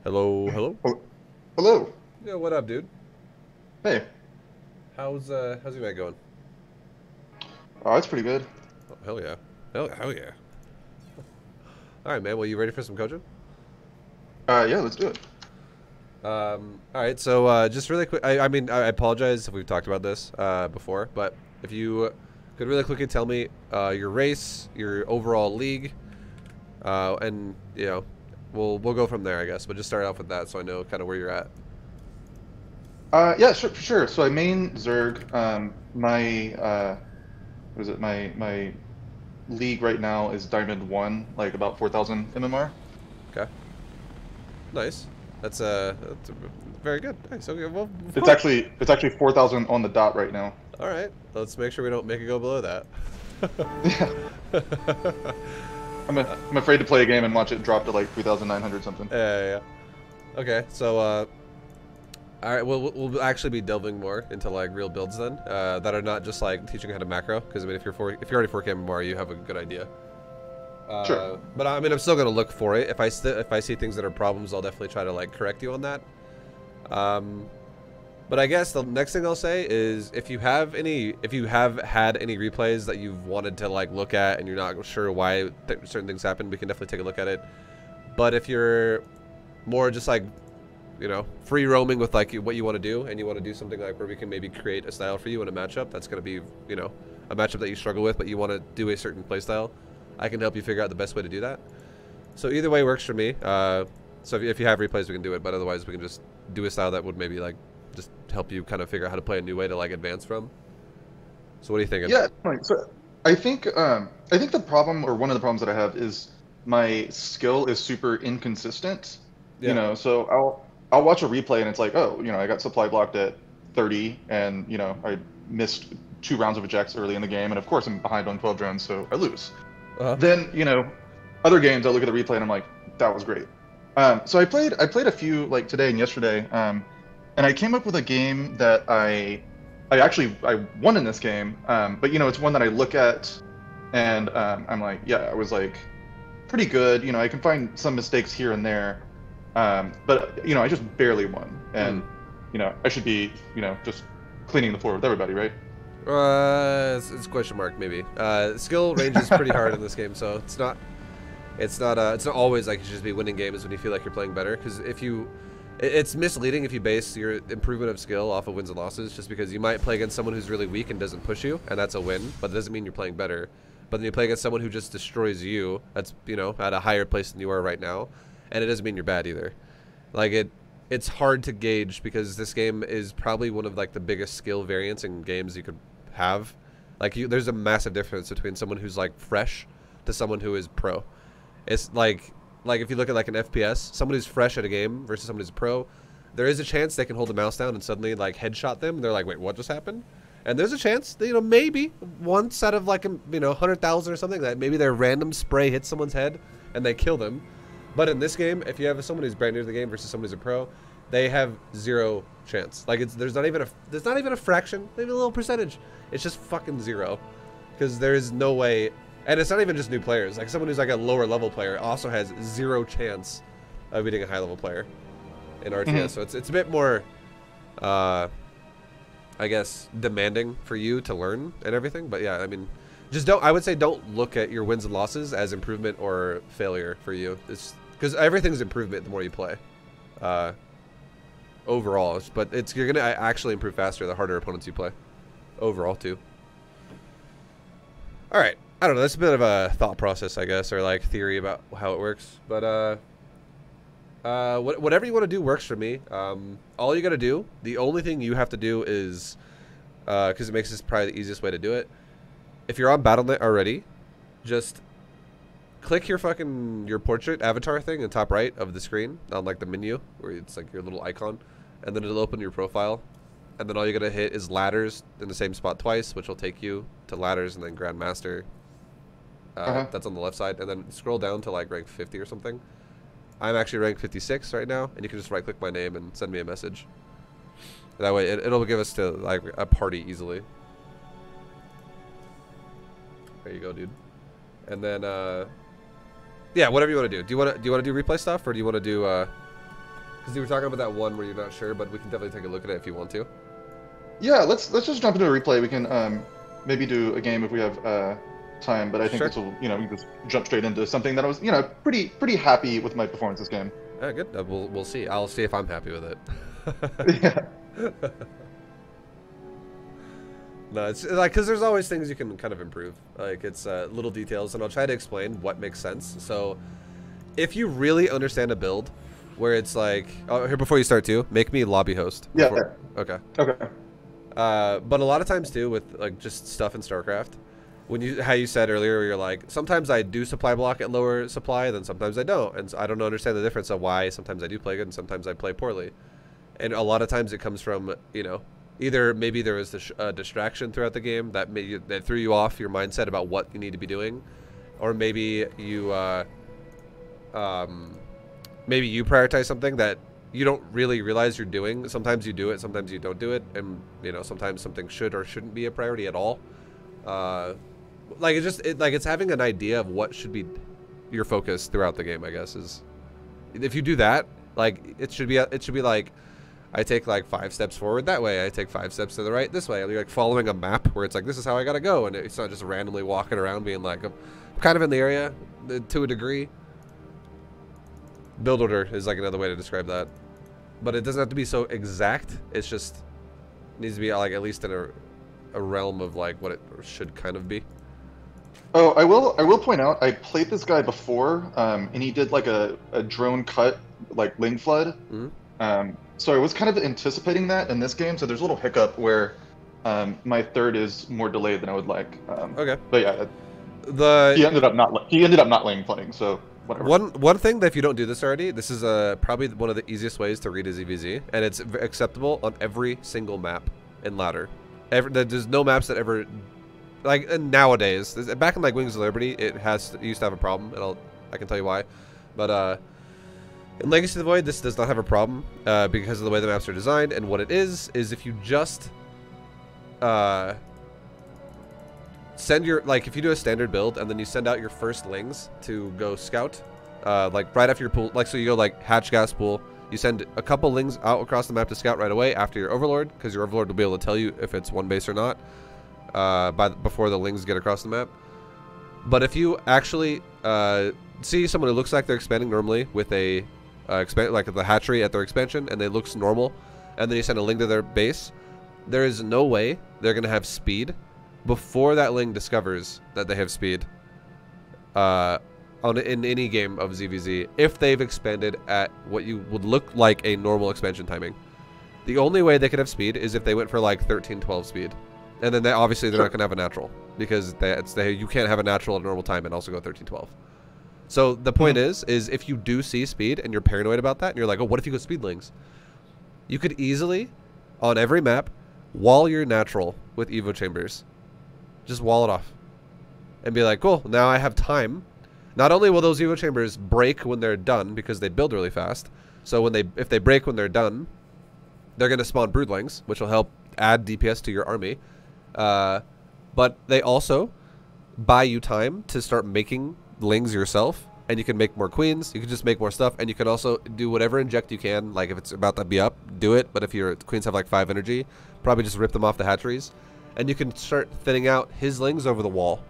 Hello, hello. Oh, hello. Yeah, what up, dude? Hey. How's your night going? Oh, that's pretty good. Oh, hell yeah, hell yeah. All right, man. Well, you ready for some coaching? Yeah, let's do it. All right. So, just really quick. I mean, I apologize if we've talked about this before, but if you could really quickly tell me your race, your overall league, and we'll go from there, I guess. But just start off with that, so I know kind of where you're at. Yeah, sure, for sure. So I main Zerg. What is it? My league right now is Diamond 1, like about 4,000 MMR. Okay. Nice. That's very good. Nice. Okay. Well, It's actually 4,000 on the dot right now. all right. Let's make sure we don't make it go below that. Yeah. I'm afraid to play a game and watch it drop to like 3,900 something. Yeah. Okay, so all right, we'll actually be delving more into like real builds then, that are not just like teaching how to macro. Because I mean, if you're already 4K MMR, you have a good idea. Sure. But I mean, I'm still gonna look for it. If I see things that are problems, I'll definitely try to like correct you on that. Um, but I guess the next thing I'll say is if you have had any replays that you've wanted to like look at and you're not sure why certain things happen, we can definitely take a look at it. But if you're more just like free roaming with like what you want to do, and you want to do something like where we can maybe create a style for you in a matchup that's going to be, a matchup that you struggle with, but you want to do a certain play style, I can help you figure out the best way to do that. So either way works for me. So if you have replays, we can do it, but otherwise we can just do a style that would maybe like just help you kind of figure out how to play a new way to like advance from. So what are you thinking? Yeah. So I think the problem, or one of the problems that I have, is my skill is super inconsistent. Yeah. So I'll watch a replay and it's like, oh, I got supply blocked at 30, and I missed 2 rounds of ejects early in the game, and of course I'm behind on 12 drones, so I lose. Uh-huh. Then other games I look at the replay and I'm like, that was great. So I played a few like today and yesterday, and I came up with a game that I won in this game. But it's one that I look at and I'm like, yeah, I was like pretty good. I can find some mistakes here and there, but I just barely won, Hmm. and I should be just cleaning the floor with everybody, right? It's a question mark maybe. Skill range is pretty hard in this game, so it's not always like you should just be winning games when you feel like you're playing better. Because it's misleading if you base your improvement of skill off of wins and losses. Just because you might play against someone who's really weak and doesn't push you, and that's a win, but it doesn't mean you're playing better. But then you play against someone who just destroys you. That's at a higher place than you are right now, and it doesn't mean you're bad either. Like it's hard to gauge because this game is probably one of like the biggest skill variants in games you could have. Like there's a massive difference between someone who's like fresh to someone who is pro. It's like if you look at like an FPS, someone who's fresh at a game versus someone who's a pro, there is a chance they can hold the mouse down and suddenly like headshot them. And they're like, wait, what just happened? And there's a chance that, maybe once out of like 100,000 or something, that maybe their random spray hits someone's head and they kill them. But in this game, if you have someone who's brand new to the game versus someone who's a pro, they have zero chance. Like there's not even a fraction, maybe a little percentage. It's just fucking zero, because there is no way. And it's not even just new players. Like someone who's like a lower level player also has zero chance of beating a high level player in RTS. So it's a bit more, I guess, demanding for you to learn and everything. But yeah, I mean, I would say don't look at your wins and losses as improvement or failure for you. It's because everything's improvement the more you play. Overall, but you're gonna actually improve faster the harder opponents you play. Overall too. All right. I don't know. That's a bit of a thought process, I guess, or like theory about how it works. But whatever you want to do works for me. All you got to do, the only thing you have to do is, because it makes this probably the easiest way to do it. If you're on Battle.net already, just click your portrait avatar thing in the top right of the screen on like the menu where it's like your little icon, and then it'll open your profile. And then all you got to hit is ladders in the same spot twice, which will take you to ladders and then Grandmaster. That's on the left side, and then scroll down to like rank 50 or something. I'm actually ranked 56 right now, and you can just right click my name and send me a message. That way it'll give us to like a party easily. There you go, dude. And then yeah, whatever you want to do. Do you want to do replay stuff, or do you want to do Because you were talking about that one where you're not sure, but we can definitely take a look at it if you want to. Yeah, let's just jump into a replay. We can maybe do a game if we have time, but I think this will, we can just jump straight into something that I was, pretty happy with my performance this game. Yeah, good. We'll see. I'll see if I'm happy with it. Yeah. No, it's like, because there's always things you can kind of improve. Like, it's little details, and I'll try to explain what makes sense. So, if you really understand a build, where it's like, oh, here, before you start too, make me lobby host. Before. Yeah. Okay. Okay. But a lot of times too, with like just stuff in StarCraft, how you said earlier, where you're like, sometimes I do supply block at lower supply, then sometimes I don't, and so I don't understand the difference of why sometimes I do play good and sometimes I play poorly. And a lot of times it comes from, either maybe there was a distraction throughout the game that threw you off your mindset about what you need to be doing, or maybe you prioritize something that you don't really realize you're doing. Sometimes you do it, sometimes you don't do it, and sometimes something should or shouldn't be a priority at all. It's having an idea of what should be your focus throughout the game, I guess. Is if you do that, like it should be like, I take like 5 steps forward that way, I take 5 steps to the right this way. You're like following a map where it's like, this is how I gotta go, and it's not just randomly walking around being like, I'm kind of in the area to a degree. Build order is like another way to describe that, but it doesn't have to be so exact. It's just needs to be like at least in a realm of like what it should kind of be. Oh, I will point out, I played this guy before, and he did like a drone cut, like Ling Flood. Mm-hmm. So I was kind of anticipating that in this game. So there's a little hiccup where my third is more delayed than I would like. Okay. But yeah, he ended up not Ling Flooding. So whatever. One thing that if you don't do this already, this is probably one of the easiest ways to read a ZvZ, and it's acceptable on every single map in ladder. There's no maps that ever, like nowadays. Back in like Wings of Liberty, it used to have a problem, and I can tell you why, but in Legacy of the Void, this does not have a problem because of the way the maps are designed. And what it is if you just send if you do a standard build and then you send out your first lings to go scout, like right after your pool, like so you go like hatch gas pool, you send a couple lings out across the map to scout right away after your overlord, because your overlord will be able to tell you if it's one base or not before the lings get across the map. But if you actually see someone who looks like they're expanding normally with a like the hatchery at their expansion, and they looks normal, and then you send a ling to their base, there is no way they're gonna have speed before that ling discovers that they have speed in any game of ZvZ if they've expanded at what you would look like a normal expansion timing. The only way they could have speed is if they went for like 13-12 speed, and then they're not gonna have a natural, because you can't have a natural at a normal time and also go 13-12. So the point is if you do see speed and you're paranoid about that, and you're like, oh, what if you go speedlings? You could easily, on every map, wall your natural with Evo Chambers. Just wall it off. And be like, cool, now I have time. Not only will those Evo Chambers break when they're done, because they build really fast, so if they break when they're done, they're going to spawn broodlings, which will help add DPS to your army. But they also buy you time to start making lings yourself, and you can make more queens, you can just make more stuff, and you can also do whatever inject you can. Like if it's about to be up, do it, but if your queens have like 5 energy, probably just rip them off the hatcheries, and you can start thinning out his lings over the wall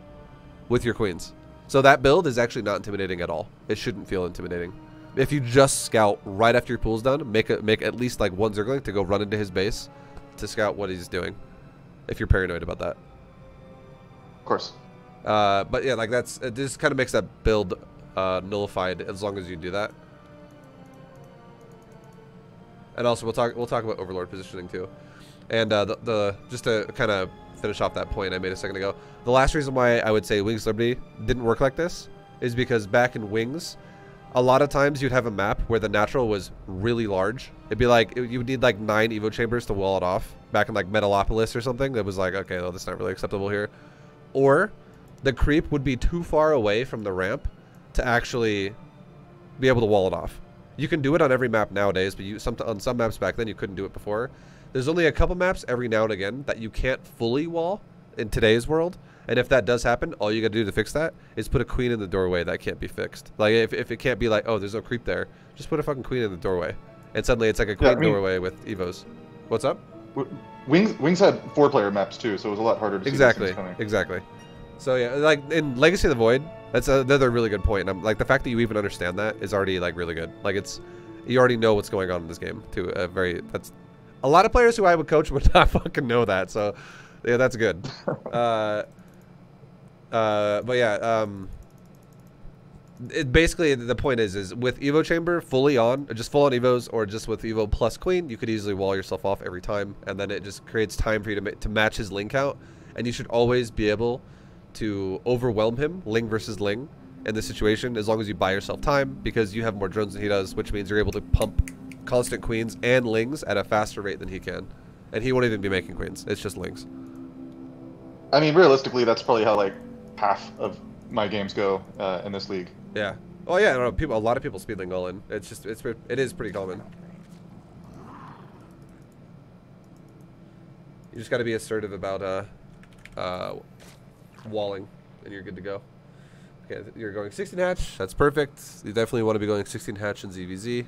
with your queens. So that build is actually not intimidating at all. It shouldn't feel intimidating. If you just scout right after your pool's done, make at least like one Zergling to go run into his base to scout what he's doing, if you're paranoid about that. Of course. But yeah, like it just kind of makes that build nullified as long as you do that. And also we'll talk about Overlord positioning too. And just to kind of finish off that point I made a second ago, the last reason why I would say Wings Liberty didn't work like this is because back in Wings, a lot of times you'd have a map where the natural was really large. It'd be like, you would need like 9 Evo Chambers to wall it off. Back in like Metalopolis or something, that was like, okay, well, that's not really acceptable here. Or the creep would be too far away from the ramp to actually be able to wall it off. You can do it on every map nowadays, but on some maps back then you couldn't do it before. There's only a couple maps every now and again that you can't fully wall in today's world, and if that does happen, all you gotta do to fix that is put a queen in the doorway that can't be fixed. Like if it can't be like, oh, there's no creep there, just put a fucking queen in the doorway, and suddenly it's like a clean doorway with Evos. What's up? Wings had 4-player maps too, so it was a lot harder to see these things coming. Exactly. So yeah, like in Legacy of the Void, that's another really good point. And I'm like, the fact that you even understand that is already like really good. Like you already know what's going on in this game too. That's a lot of players who I would coach would not fucking know that. So yeah, that's good. But yeah, basically the point is with Evo Chamber fully on, just full on Evos, or just with Evo plus Queen, you could easily wall yourself off every time, and then it just creates time for you to match his Ling count, and you should always be able to overwhelm him, Ling versus Ling, in this situation, as long as you buy yourself time, because you have more drones than he does, which means you're able to pump constant Queens and Lings at a faster rate than he can, and he won't even be making Queens. It's just Lings. I mean, realistically, that's probably how like half of my games go in this league. Yeah. Oh yeah. No, a lot of people speed Ling all in. It is pretty common. You just got to be assertive about walling, and you're good to go. Okay, you're going 16 hatch. That's perfect. You definitely want to be going 16 hatch in ZvZ.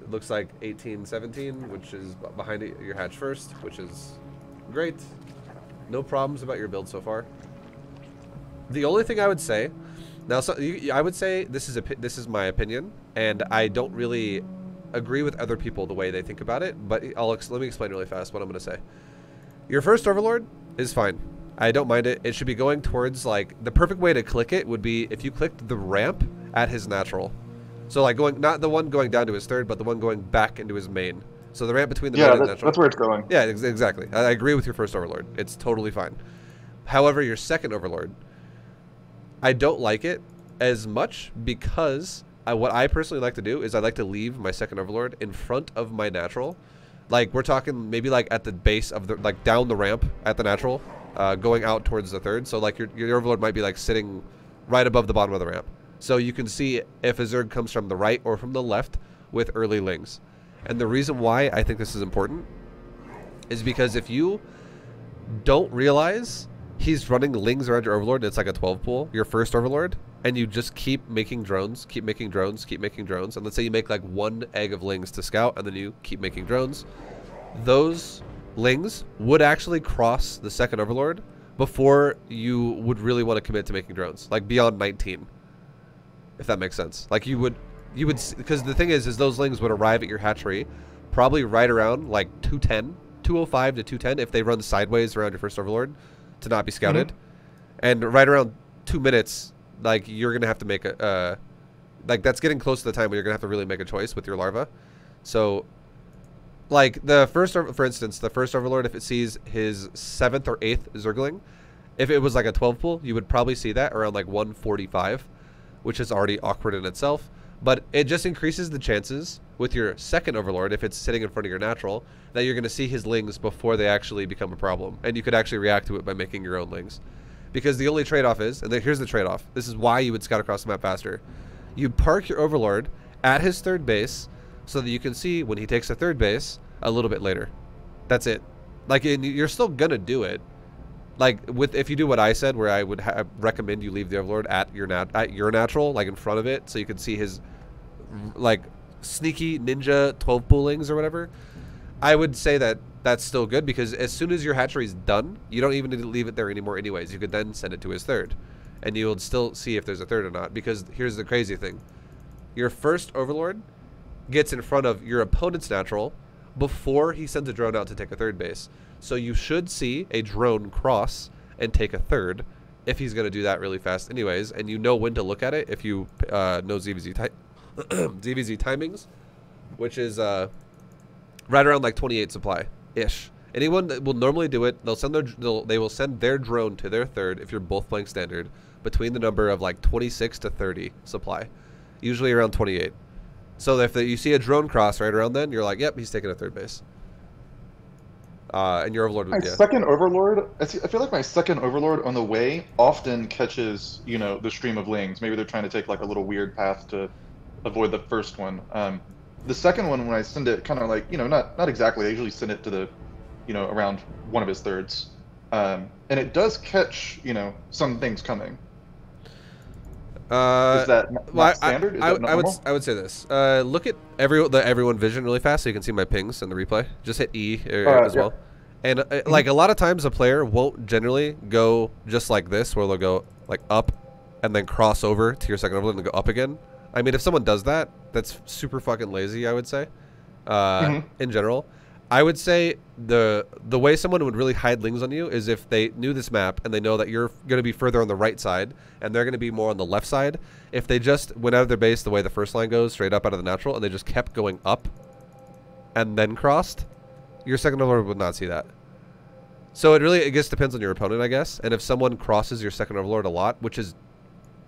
Looks like 18, 17, which is behind your hatch first, which is great. No problems about your build so far. The only thing I would say, now, I would say this is my opinion, and I don't really agree with other people the way they think about it. But let me explain really fast what I'm gonna say. Your first Overlord is fine. I don't mind it. It should be going towards, like, the perfect way to click it would be if you clicked the ramp at his natural. So like not the one going down to his third, but the one going back into his main. So the ramp between the main and natural. That's where it's going. Yeah, exactly. I agree with your first Overlord. It's totally fine. However, your second Overlord, I don't like it as much because what I personally like to do is I like to leave my second Overlord in front of my natural. Like, we're talking maybe like at the base of the, like down the ramp at the natural, going out towards the third. So like your Overlord might be like sitting right above the bottom of the ramp. So you can see if a Zerg comes from the right or from the left with early Lings. And the reason why I think this is important is because if you don't realize he's running Lings around your Overlord, it's like a 12 pool, your first Overlord, and you just keep making drones, keep making drones, keep making drones, and let's say you make like one egg of Lings to scout, and then you keep making drones, those Lings would actually cross the second Overlord before you would really want to commit to making drones, like beyond 19. If that makes sense. Like you would, because the thing is those Lings would arrive at your hatchery probably right around like 210, 205 to 210 if they run sideways around your first Overlord to not be scouted. Mm-hmm. And right around 2 minutes, like you're going to have to make a, like that's getting close to the time where you're going to have to really make a choice with your larva. So like the first, for instance, the first Overlord, if it sees his 7th or 8th Zergling, if it was like a 12 pool, you would probably see that around like 145. Which is already awkward in itself, but it just increases the chances with your second Overlord, if it's sitting in front of your natural, that you're going to see his Lings before they actually become a problem, and you could actually react to it by making your own Lings. Because the only trade-off is, and here's the trade-off, this is why you would scout across the map faster, you park your Overlord at his third base so that you can see when he takes a third base a little bit later. That's it. Like, you're still going to do it. Like if you do what I said, where I would recommend you leave the Overlord at your natural, like in front of it, so you can see his like sneaky ninja 12 poolings or whatever. I would say that that's still good because as soon as your hatchery's done, you don't even need to leave it there anymore. Anyways, you could then send it to his third, and you'll still see if there's a third or not. Because here's the crazy thing: your first Overlord gets in front of your opponent's natural before he sends a drone out to take a third base. So you should see a drone cross and take a third if he's going to do that really fast anyways. And you know when to look at it if you know ZvZ, ZvZ timings, which is right around like 28 supply-ish. Anyone that will normally do it, they will send their drone to their third if you're both playing standard between the number of like 26 to 30 supply, usually around 28. So if you see a drone cross right around then, you're like, yep, he's taking a third base. And your Overlord would, my second Overlord, I feel like my second Overlord on the way often catches, you know, the stream of Lings. Maybe they're trying to take like a little weird path to avoid the first one. The second one, when I send it, kind of like, you know, not exactly. I usually send it to the, you know, around one of his thirds, and it does catch, you know, some things coming. Is that not standard? Is that normal? I would say this. Look at everyone vision really fast so you can see my pings in the replay. Just hit E as well. And like a lot of times a player won't generally go just like this, where they'll go like up and then cross over to your second overload and go up again. I mean, if someone does that, that's super fucking lazy, I would say. In general, I would say the way someone would really hide lings on you is if they knew this map and they know that you're going to be further on the right side and they're going to be more on the left side. If they just went out of their base the way the first line goes, straight up out of the natural, and they just kept going up and then crossed, your second overlord would not see that. So it just depends on your opponent, I guess. And if someone crosses your second overlord a lot, which is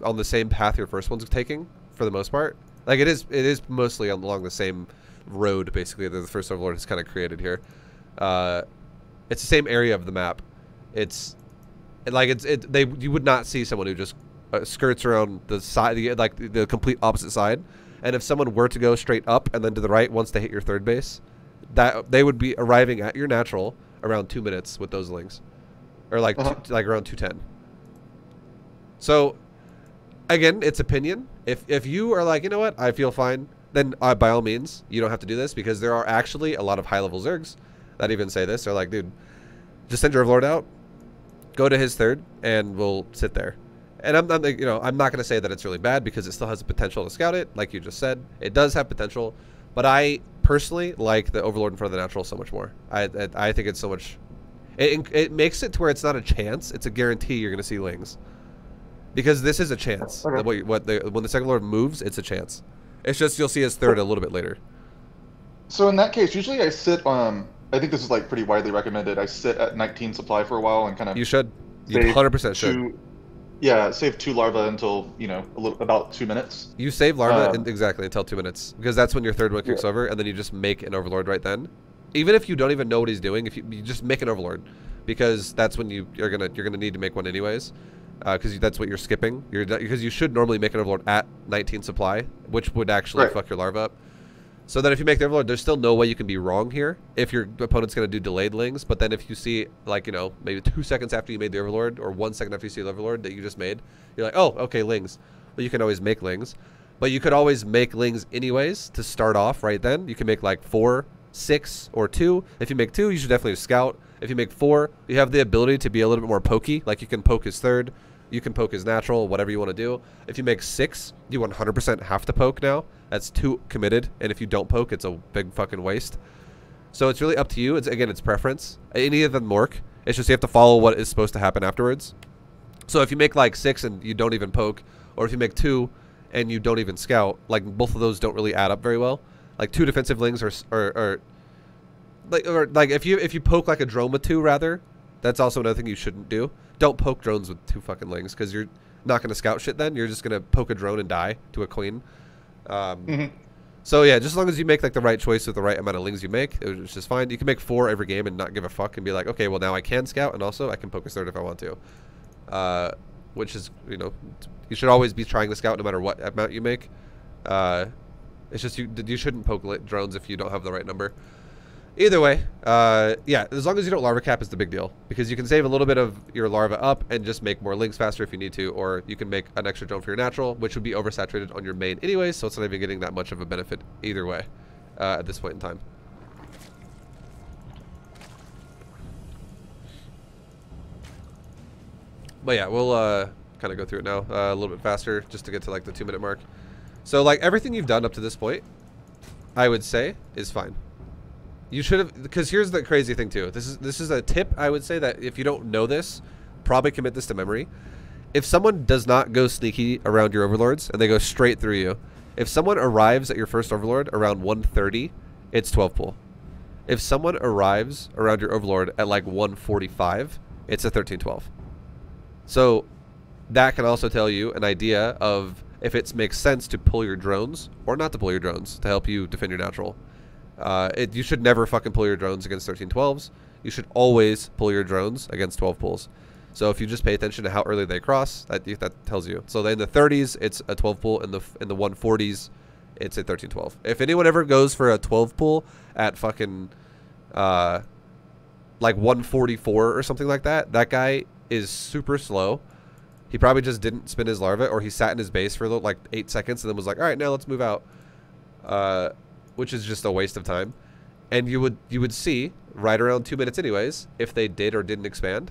on the same path your first one's taking for the most part, like it is mostly along the same road basically that the first overlord has kind of created here. It's the same area of the map. You would not see someone who just skirts around the side, the complete opposite side. And if someone were to go straight up and then to the right once they hit your third base, that they would be arriving at your natural around 2 minutes with those lings, or like around 2:10. So again, it's opinion. If you are like, you know what, I feel fine, then by all means, you don't have to do this, because there are actually a lot of high-level Zergs that even say this. They're like, dude, just send your overlord out, go to his third, and we'll sit there. And I'm not going to say that it's really bad, because it still has the potential to scout it, like you just said. It does have potential, but I personally like the overlord in front of the natural so much more. I think it's so much. It makes it to where it's not a chance; it's a guarantee you're going to see lings, because this is a chance. Okay. When the second lord moves, it's a chance. It's just you'll see his third a little bit later. So in that case, usually I sit. I think this is like pretty widely recommended. I sit at 19 supply for a while and kind of. You should. You 100% should. Yeah, save 2 larvae until, about 2 minutes. You save larvae exactly until 2 minutes, because that's when your third one kicks over, and then you just make an overlord right then. Even if you don't even know what he's doing, if you just make an overlord, because that's when you're gonna need to make one anyways, because that's what you're skipping. Because you should normally make an overlord at 19 supply, which would actually fuck your larva up. So that if you make the overlord, there's still no way you can be wrong here if your opponent's going to do delayed lings. But then if you see, like, maybe 2 seconds after you made the overlord, or 1 second after you see the overlord that you just made, you're like, oh, okay, lings. Well, you can always make lings. But you could always make lings anyways to start off right then. You can make like 4, 6, or 2. If you make 2, you should definitely scout. If you make 4, you have the ability to be a little bit more pokey. Like, you can poke his third. You can poke his natural, whatever you want to do. If you make 6, you 100% have to poke now. That's 2 committed, and if you don't poke, it's a big fucking waste. So it's really up to you. It's preference. Any of them work. It's just you have to follow what is supposed to happen afterwards. So if you make like 6 and you don't even poke, or if you make 2 and you don't even scout, like both of those don't really add up very well. Like 2 defensive lings or if you poke like a drone with 2 rather, that's also another thing you shouldn't do. Don't poke drones with 2 fucking lings, because you're not going to scout shit then. You're just going to poke a drone and die to a queen. So yeah, just as long as you make like the right choice with the right amount of lings you make, it's just fine. You can make 4 every game and not give a fuck and be like, okay, well now I can scout, and also I can poke a third if I want to. Which is, you should always be trying to scout no matter what amount you make. It's just you shouldn't poke drones if you don't have the right number. Either way, yeah, as long as you don't larva cap is the big deal, because you can save a little bit of your larva up and just make more lings faster if you need to, or you can make an extra drone for your natural, which would be oversaturated on your main anyways, so it's not even getting that much of a benefit either way at this point in time. But yeah, we'll kind of go through it now a little bit faster just to get to like the 2-minute mark. So like everything you've done up to this point, I would say, is fine. You should have, because here's the crazy thing too. This is a tip I would say that if you don't know this, probably commit this to memory. If someone does not go sneaky around your overlords and they go straight through you, if someone arrives at your first overlord around 1:30, it's 12 pull. If someone arrives around your overlord at like 1:45, it's a 13-12. So that can also tell you an idea of if it makes sense to pull your drones or not to pull your drones to help you defend your natural. You should never fucking pull your drones against 13-12s. You should always pull your drones against 12 pulls. So if you just pay attention to how early they cross, that tells you. So in the 30s, it's a 12 pull. In the 140s, it's a 13-12. If anyone ever goes for a 12 pull at fucking like 144 or something like that, that guy is super slow. He probably just didn't spin his larva, or he sat in his base for like 8 seconds and then was like, all right, now let's move out, which is just a waste of time. And you would see right around 2 minutes anyways if they did or didn't expand,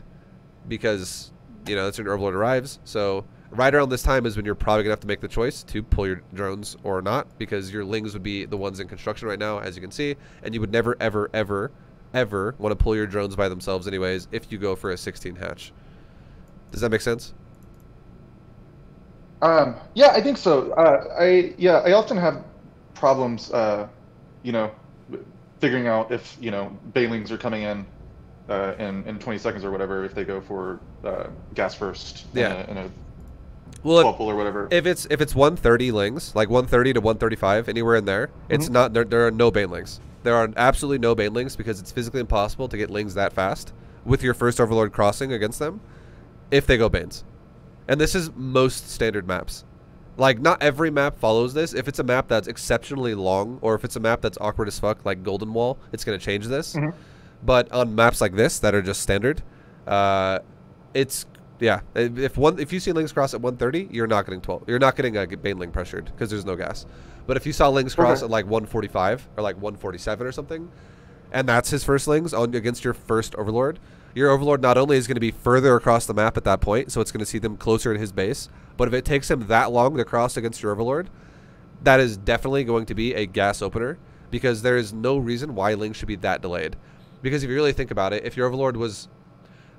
because that's when your overlord arrives. So right around this time is when you're probably gonna have to make the choice to pull your drones or not, because your lings would be the ones in construction right now, as you can see, and you would never ever want to pull your drones by themselves anyways if you go for a 16 hatch. Does that make sense? Yeah, I think so. I often have problems, figuring out if banelings are coming in 20 seconds or whatever, if they go for gas first in a 12 pull or whatever. If it's 130 lings, like 130 to 135, anywhere in there, it's not there are no banelings. There are absolutely no banelings, because it's physically impossible to get lings that fast with your first overlord crossing against them if they go banes. And this is most standard maps. Like, not every map follows this. If it's a map that's exceptionally long, or if it's a map that's awkward as fuck, like Golden Wall, it's going to change this. But on maps like this that are just standard, if you see lings cross at 130, you're not getting 12. You're not getting a baneling pressured, because there's no gas. But if you saw lings cross at like 145 or like 147 or something, and that's his first lings against your first overlord, your overlord not only is going to be further across the map at that point, so it's going to see them closer to his base, but if it takes him that long to cross against your overlord, that is definitely going to be a gas opener, because there is no reason why lings should be that delayed. Because if you really think about it, if your overlord was...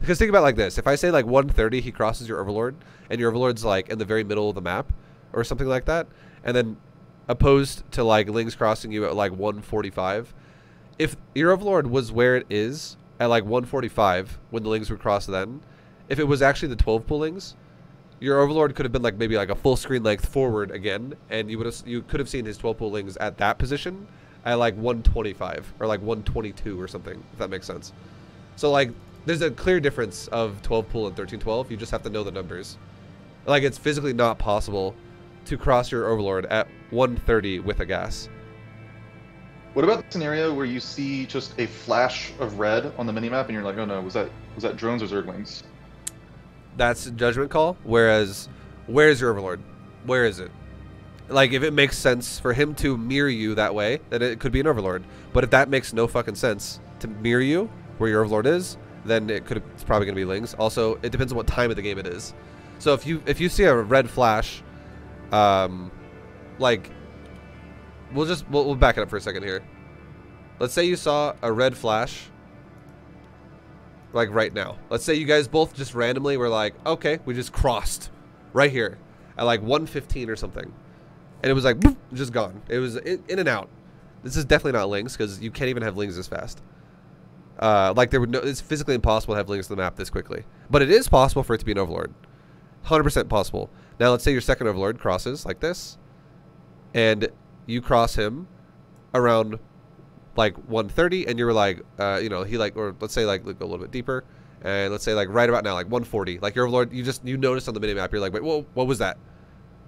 Because think about it like this. If I say like 130, he crosses your overlord, and your overlord's like in the very middle of the map or something like that, and then opposed to like lings crossing you at like 145, if your overlord was where it is at like 145 when the lings would cross, then if it was actually the 12 pull lings, your overlord could have been like maybe like a full screen length forward again, and you could have seen his 12 pull lings at that position at like 125 or like 122 or something, if that makes sense. So like there's a clear difference of 12 pull and 13-12. You just have to know the numbers. Like, it's physically not possible to cross your overlord at 130 with a gas. What about the scenario where you see just a flash of red on the minimap and you're like, oh no, was that drones or zerglings? That's a judgment call. Whereas, where's your overlord? Where is it? Like, if it makes sense for him to mirror you that way, then it could be an overlord. But if that makes no fucking sense to mirror you where your overlord is, then it's probably going to be lings. Also, it depends on what time of the game it is. So if you see a red flash, like, we'll back it up for a second here. Let's say you saw a red flash, like right now. Let's say you guys both just randomly were like, okay, we just crossed right here at like 115 or something, and it was like boop, just gone. It was in and out. This is definitely not lings, because you can't even have lings this fast. Like it's physically impossible to have lings to the map this quickly, but it is possible for it to be an overlord. 100% possible. Now let's say your second overlord crosses like this, and you cross him around like 130, and you were like, he like, or let's say like go a little bit deeper, and let's say like right about now, like 140, like your overlord, you noticed on the minimap, you're like, wait, whoa, what was that?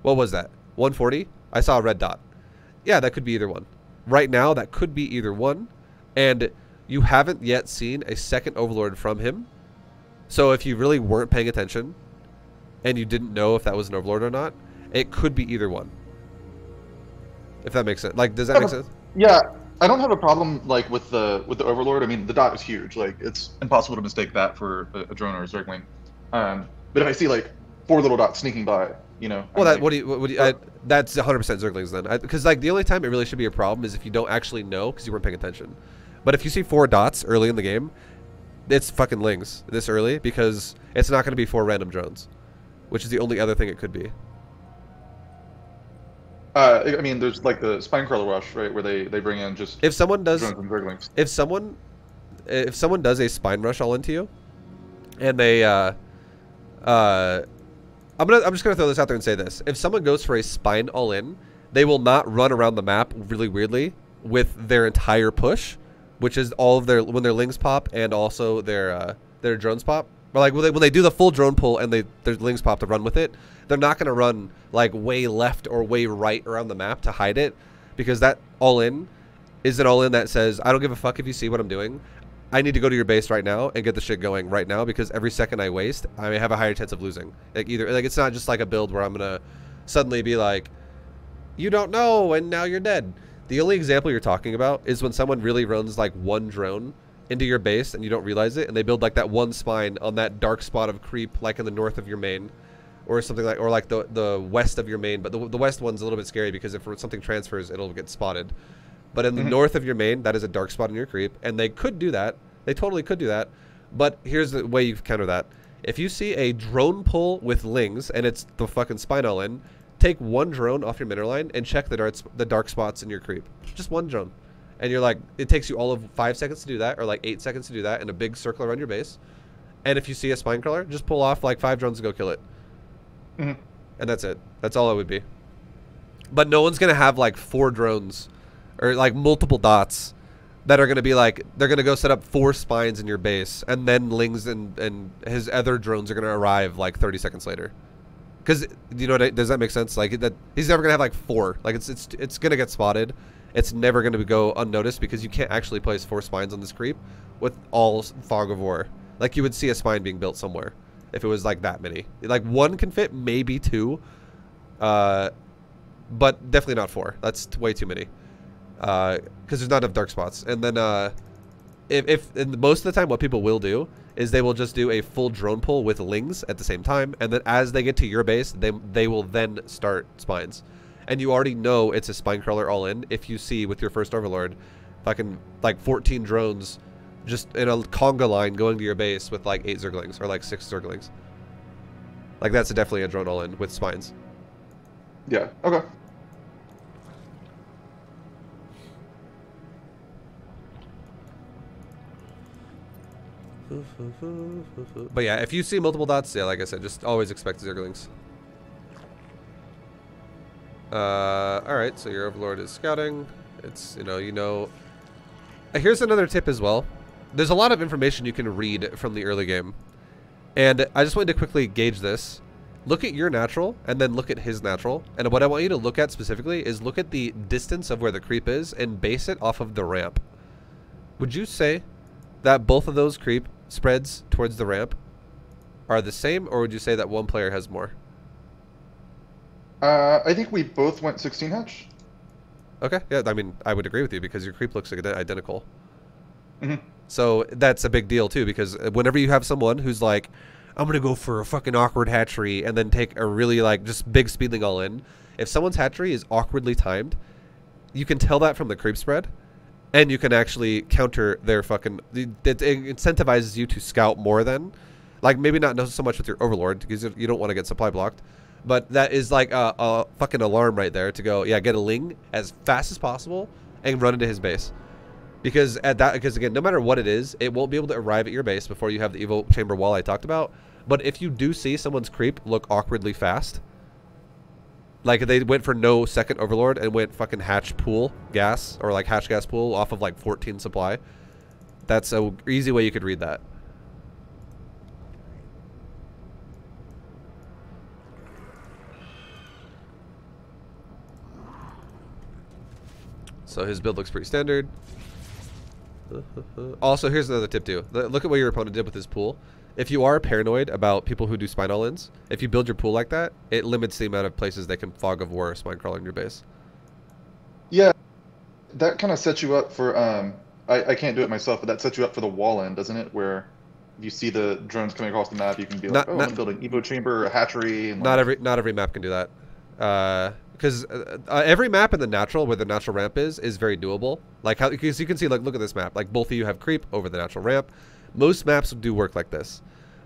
What was that? 140? I saw a red dot. Yeah, that could be either one. Right now, that could be either one, and you haven't yet seen a second overlord from him. So if you really weren't paying attention, and you didn't know if that was an overlord or not, it could be either one. If that makes sense. Like, does that make sense? Yeah, I don't have a problem like with the overlord. I mean, the dot is huge. Like, it's impossible to mistake that for a drone or a zergling. But if I see like 4 little dots sneaking by, well, that like, that's 100% zerglings then. Because like the only time it really should be a problem is if you don't actually know because you weren't paying attention. But if you see 4 dots early in the game, it's fucking lings this early, because it's not going to be 4 random drones, which is the only other thing it could be. I mean, there's like the Spinecrawler rush, right, where they bring in just if someone does drones and zerglings. If someone does a spine rush all into you, and they I'm just gonna throw this out there and say this: if someone goes for a spine all in, they will not run around the map really weirdly with their entire push, which is all of when their lings pop and also their drones pop. Or like when they do the full drone pull and their lings pop to run with it, they're not going to run like way left or way right around the map to hide it, because that all in is an all in that says, I don't give a fuck if you see what I'm doing. I need to go to your base right now and get the shit going right now, because every second I waste, I have a higher chance of losing. Like either, like it's not just like a build where I'm gonna suddenly be like, you don't know, and now you're dead. The only example you're talking about is when someone really runs like one drone into your base and you don't realize it, and they build like that one spine on that dark spot of creep, like in the north of your main, or something like, or like the west of your main. But the west one's a little bit scary because if something transfers, it'll get spotted. But in the north of your main, that is a dark spot in your creep, and they could do that. They totally could do that. But here's the way you counter that. If you see a drone pull with lings, and it's the fucking spine all in, take one drone off your mineral line and check the dark spots in your creep. Just one drone. And you're like, it takes you all of 5 seconds to do that, or like 8 seconds to do that in a big circle around your base. And if you see a spine crawler, just pull off like 5 drones and go kill it. And that's it. That's all it would be. But no one's going to have like 4 drones or like multiple dots that are going to be like, they're going to go set up 4 spines in your base, and then lings and his other drones are going to arrive like 30 seconds later. Because, you know, does that make sense? Like, that he's never going to have like 4. Like, it's going to get spotted. It's never going to go unnoticed, because you can't actually place 4 spines on this creep with all fog of war. Like, you would see a spine being built somewhere if it was like that many. Like, 1 can fit, maybe 2. But definitely not 4. That's way too many. Because there's not enough dark spots. And then and most of the time what people will do is they will just do a full drone pull with lings at the same time, and then as they get to your base, they will then start spines. And you already know it's a spine crawler all in if you see with your first overlord fucking like 14 drones just in a conga line going to your base with like 8 zerglings or like 6 zerglings. Like, that's definitely a drone all in with spines. Yeah, okay. But yeah, if you see multiple dots, yeah, like I said, just always expect zerglings. Alright, so your overlord is scouting. It's, you know. Here's another tip as well. There's a lot of information you can read from the early game. And I just wanted to quickly gauge this. Look at your natural, and then look at his natural. And what I want you to look at specifically is look at the distance of where the creep is and base it off of the ramp. Would you say that both of those creep spreads towards the ramp are the same, or would you say that one player has more? I think we both went 16 hatch. Okay, yeah, I mean, I would agree with you because your creep looks identical. So that's a big deal too, because whenever you have someone who's like, I'm gonna go for a fucking awkward hatchery and then take a really like just big speedling all in, if someone's hatchery is awkwardly timed, you can tell that from the creep spread, and you can actually counter their fucking, it incentivizes you to scout more than, like, maybe not so much with your overlord because you don't want to get supply blocked. But that is like a fucking alarm right there to go, yeah, get a ling as fast as possible and run into his base. Because again, no matter what it is, it won't be able to arrive at your base before you have the Evo chamber wall I talked about. But if you do see someone's creep look awkwardly fast, like they went for no second overlord and went fucking hatch pool gas, or like hatch gas pool off of like 14 supply, that's a easy way you could read that. So his build looks pretty standard. Also, here's another tip too. Look at what your opponent did with his pool. If you are paranoid about people who do spine all-ins, if you build your pool like that, it limits the amount of places they can fog of war or spine crawl in your base. Yeah, that kind of sets you up for, I can't do it myself, but that sets you up for the wall end, doesn't it? Where you see the drones coming across the map, you can be like, I'm building Evo chamber or a hatchery. And not every map can do that. Because every map in the natural, where the natural ramp is very doable. Like, because you can see, like, look at this map. Like, both of you have creep over the natural ramp. Most maps do work like this.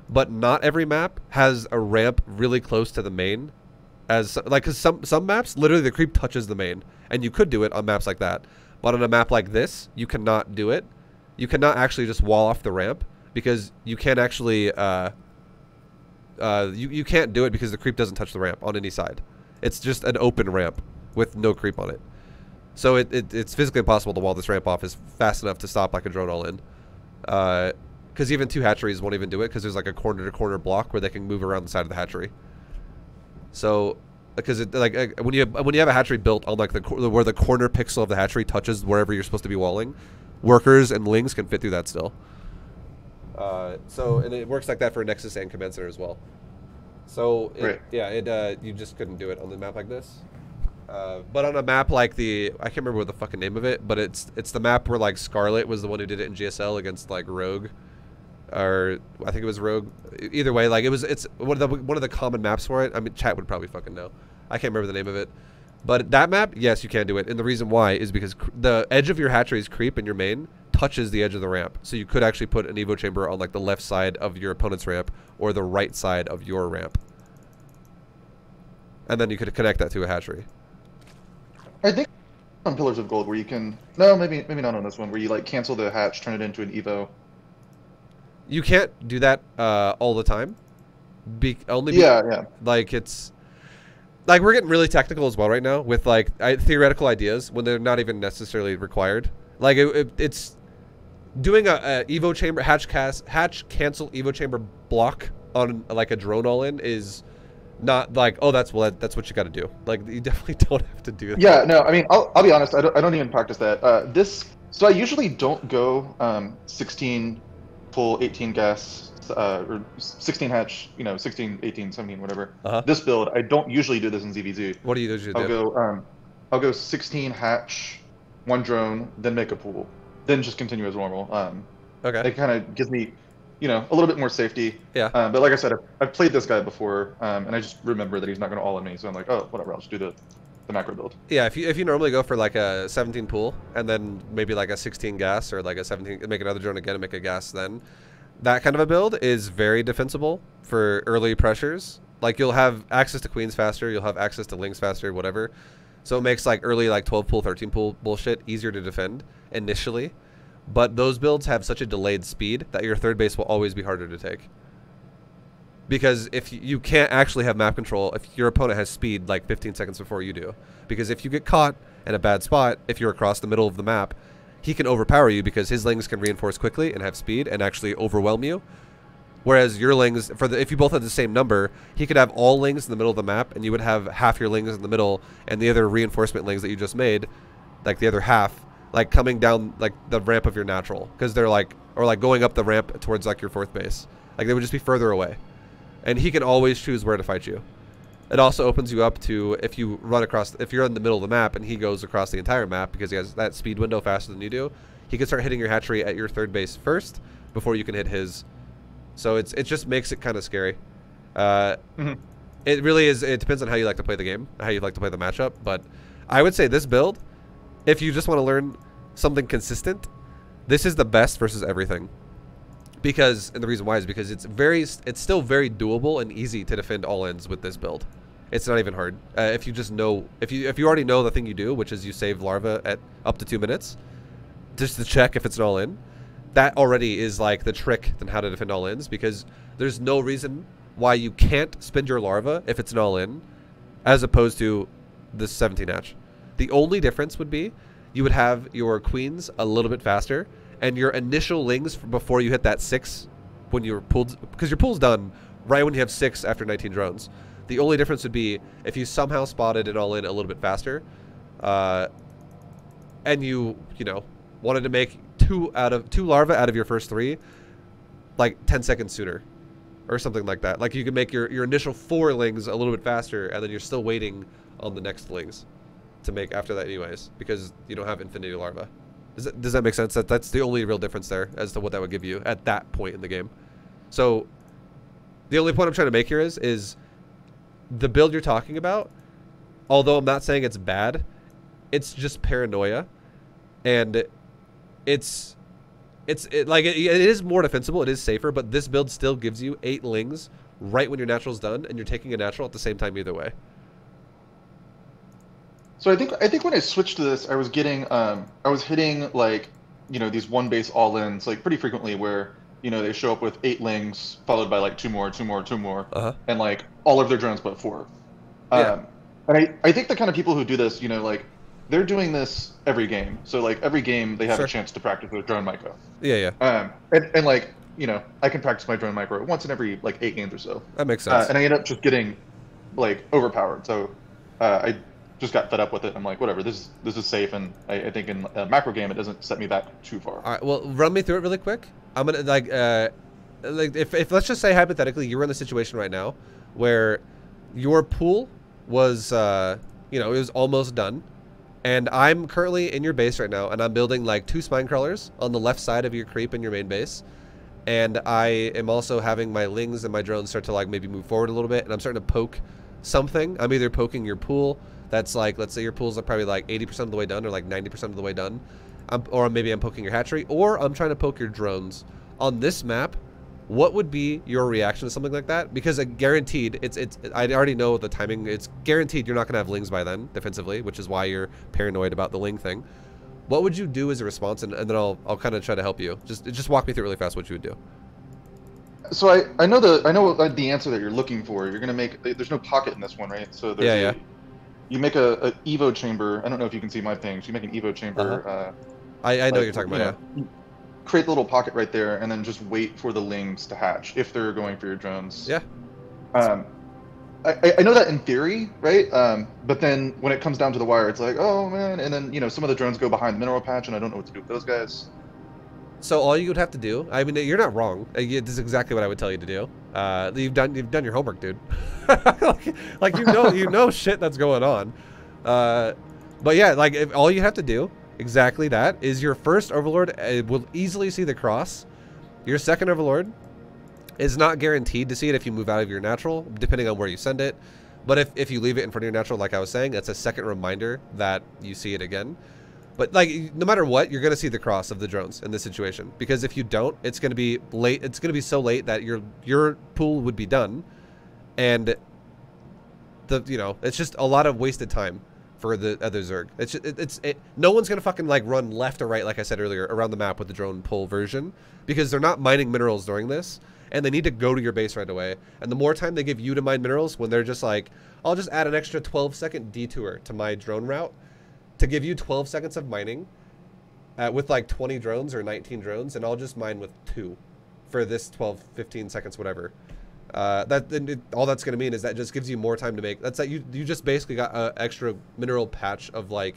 But not every map has a ramp really close to the main. Because some maps, literally the creep touches the main. And you could do it on maps like that. But on a map like this, you cannot do it. You cannot actually just wall off the ramp. Because you can't actually, you can't do it because the creep doesn't touch the ramp on any side. It's just an open ramp with no creep on it. So it's physically impossible to wall this ramp off is fast enough to stop like a drone all in. Because even 2 hatcheries won't even do it because there's like a corner-to-corner block where they can move around the side of the hatchery. So, because when you have a hatchery built on like where the corner pixel of the hatchery touches wherever you're supposed to be walling, workers and lings can fit through that still. And it works like that for Nexus and Command Center as well. So you just couldn't do it on the map like this. But on a map like I can't remember what the fucking name of it, but it's the map where like Scarlet was the one who did it in GSL against like Rogue, or I think it was Rogue. Either way, like it's one of the common maps for it. I mean, chat would probably fucking know. I can't remember the name of it. But that map, yes, you can do it. And the reason why is because the edge of your hatchery's creep in your main touches the edge of the ramp. So you could actually put an Evo chamber on like the left side of your opponent's ramp or the right side of your ramp. And then you could connect that to a hatchery. I think on Pillars of Gold where you can... No, maybe not on this one, where you like cancel the hatch, turn it into an Evo. You can't do that all the time. Yeah. Like it's... Like, we're getting really technical as well right now with, like, theoretical ideas when they're not even necessarily required. Like, it's doing a Evo chamber, hatch cancel Evo chamber block on, like, a drone all-in is not like, oh, that's what you got to do. Like, you definitely don't have to do that. Yeah, no, I mean, I'll be honest, I don't even practice that. So I usually don't go 16 pull, 18 gas, or 16 hatch, 16, 18, 17, whatever. This build, I don't usually do this in ZvZ. What do you usually do? I'll go 16 hatch, 1 drone, then make a pool, then just continue as normal. Okay. It kind of gives me, a little bit more safety. Yeah. But like I said, I've played this guy before, and I just remember that he's not going to all in me, so I'm like, oh, whatever, I'll just do the macro build. Yeah, if you normally go for like a 17 pool and then maybe like a 16 gas or like a 17, make another drone again and make a gas then. That kind of a build is very defensible for early pressures. Like, you'll have access to queens faster, you'll have access to lings faster, whatever. So it makes like early like 12 pool, 13 pool bullshit easier to defend initially. But those builds have such a delayed speed that your third base will always be harder to take. Because if you can't actually have map control if your opponent has speed like 15 seconds before you do. Because if you get caught in a bad spot, if you're across the middle of the map, he can overpower you because his lings can reinforce quickly and have speed and actually overwhelm you. Whereas your lings, if you both had the same number, he could have all lings in the middle of the map and you would have half your lings in the middle and the other reinforcement lings that you just made, like the other half, like coming down like the ramp of your natural. Because they're like, or like going up the ramp towards like your fourth base. Like they would just be further away. And he can always choose where to fight you. It also opens you up to if you're in the middle of the map and he goes across the entire map because he has that speed window faster than you do, he can start hitting your hatchery at your third base first before you can hit his. So it just makes it kind of scary. It really is. It depends on how you like to play the game, how you like to play the matchup. But I would say this build, if you just want to learn something consistent, this is the best versus everything. And the reason why is because it's still very doable and easy to defend all-ins with this build. It's not even hard. If you just know, if you already know the thing you do, which is you save larva at up to 2 minutes, just to check if it's an all-in, that already is like the trick on how to defend all-ins, because there's no reason why you can't spend your larva if it's an all-in, as opposed to this 17 hatch. The only difference would be you would have your queens a little bit faster, and your initial lings before you hit that 6 when you're pulled, because your pool's done right when you have 6 after 19 drones. The only difference would be if you somehow spotted an all-in a little bit faster, and you wanted to make 2 larvae out of your first 3, like 10 seconds sooner, or something like that. Like you can make your initial 4 lings a little bit faster, and then you're still waiting on the next lings to make after that anyways, because you don't have infinity larvae. Does that make sense? That's the only real difference there as to what that would give you at that point in the game. So the only point I'm trying to make here is the build you're talking about, although I'm not saying it's bad, it's just paranoia, and it is more defensible, it is safer, but this build still gives you 8 lings right when your natural's done, and you're taking a natural at the same time either way. So I think when I switched to this, I was getting I was hitting like these one base all-ins like pretty frequently where they show up with 8 lings followed by like 2 more, 2 more, 2 more, and like all of their drones but 4. And I think the kind of people who do this, like they're doing this every game. So like every game they have a chance to practice with drone micro. Yeah. And like I can practice my drone micro once in every like 8 games or so. That makes sense. And I end up just getting like overpowered. So just got fed up with it. I'm like, whatever, this is safe, and I think in a macro game it doesn't set me back too far. All right, well, run me through it really quick. I'm gonna like if let's just say hypothetically you're in the situation right now where your pool was you know, it was almost done, and I'm currently in your base right now, and I'm building like 2 spine crawlers on the left side of your creep in your main base, and I am also having my lings and my drones start to like maybe move forward a little bit, and I'm starting to poke something. I'm either poking your pool that's like, let's say your pool's probably like 80% of the way done or like 90% of the way done, or maybe I'm poking your hatchery, or I'm trying to poke your drones. On this map, what would be your reaction to something like that? Because guaranteed, I already know the timing. It's guaranteed you're not gonna have lings by then defensively, which is why you're paranoid about the ling thing. What would you do as a response? And then I'll kind of try to help you. Just walk me through really fast what you would do. So I know the answer that you're looking for. You're gonna make, there's no pocket in this one, right? So there's you make a Evo chamber. I don't know if you can see my thing. So you make an Evo chamber. I know what you're talking about. Yeah. Create the little pocket right there, and then just wait for the lings to hatch if they're going for your drones. Yeah. I know that in theory, right? But then when it comes down to the wire, it's like, oh man, and then, you know, some of the drones go behind the mineral patch, and I don't know what to do with those guys. So all you would have to do, I mean, you're not wrong. This is exactly what I would tell you to do. You've done your homework, dude. like you know shit that's going on. But yeah, like all you have to do, exactly that, is your first overlord will easily see the cross. Your second overlord is not guaranteed to see it if you move out of your natural, depending on where you send it. But if you leave it in front of your natural, like I was saying, that's a second reminder that you see it again. But like, no matter what, you're going to see the cross of the drones in this situation. Because if you don't, it's going to be late. It's going to be so late that your pool would be done. And it's just a lot of wasted time for the other Zerg. No one's going to fucking like run left or right, like I said earlier, around the map with the drone pull version. Because they're not mining minerals during this. And they need to go to your base right away. And the more time they give you to mine minerals, when they're just like, I'll just add an extra 12-second detour to my drone route to give you 12 seconds of mining with like 20 drones or 19 drones, and I'll just mine with 2 for this 12, 15 seconds, whatever. All that's going to mean is that just gives you more time to make. That's that you just basically got an extra mineral patch of like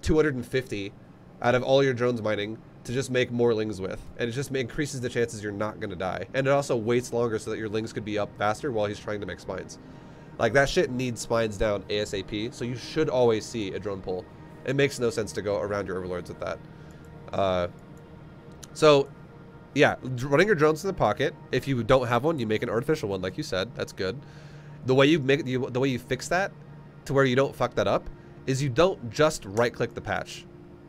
250 out of all your drones mining to just make more lings with, and it just increases the chances you're not going to die, and it also waits longer so that your lings could be up faster while he's trying to make spines. Like, that shit needs spines down ASAP, so you should always see a drone pull. It makes no sense to go around your overlords with that. So, yeah, running your drones in the pocket. If you don't have one, you make an artificial one, like you said. That's good. The way you fix that to where you don't fuck that up is you don't just right-click the patch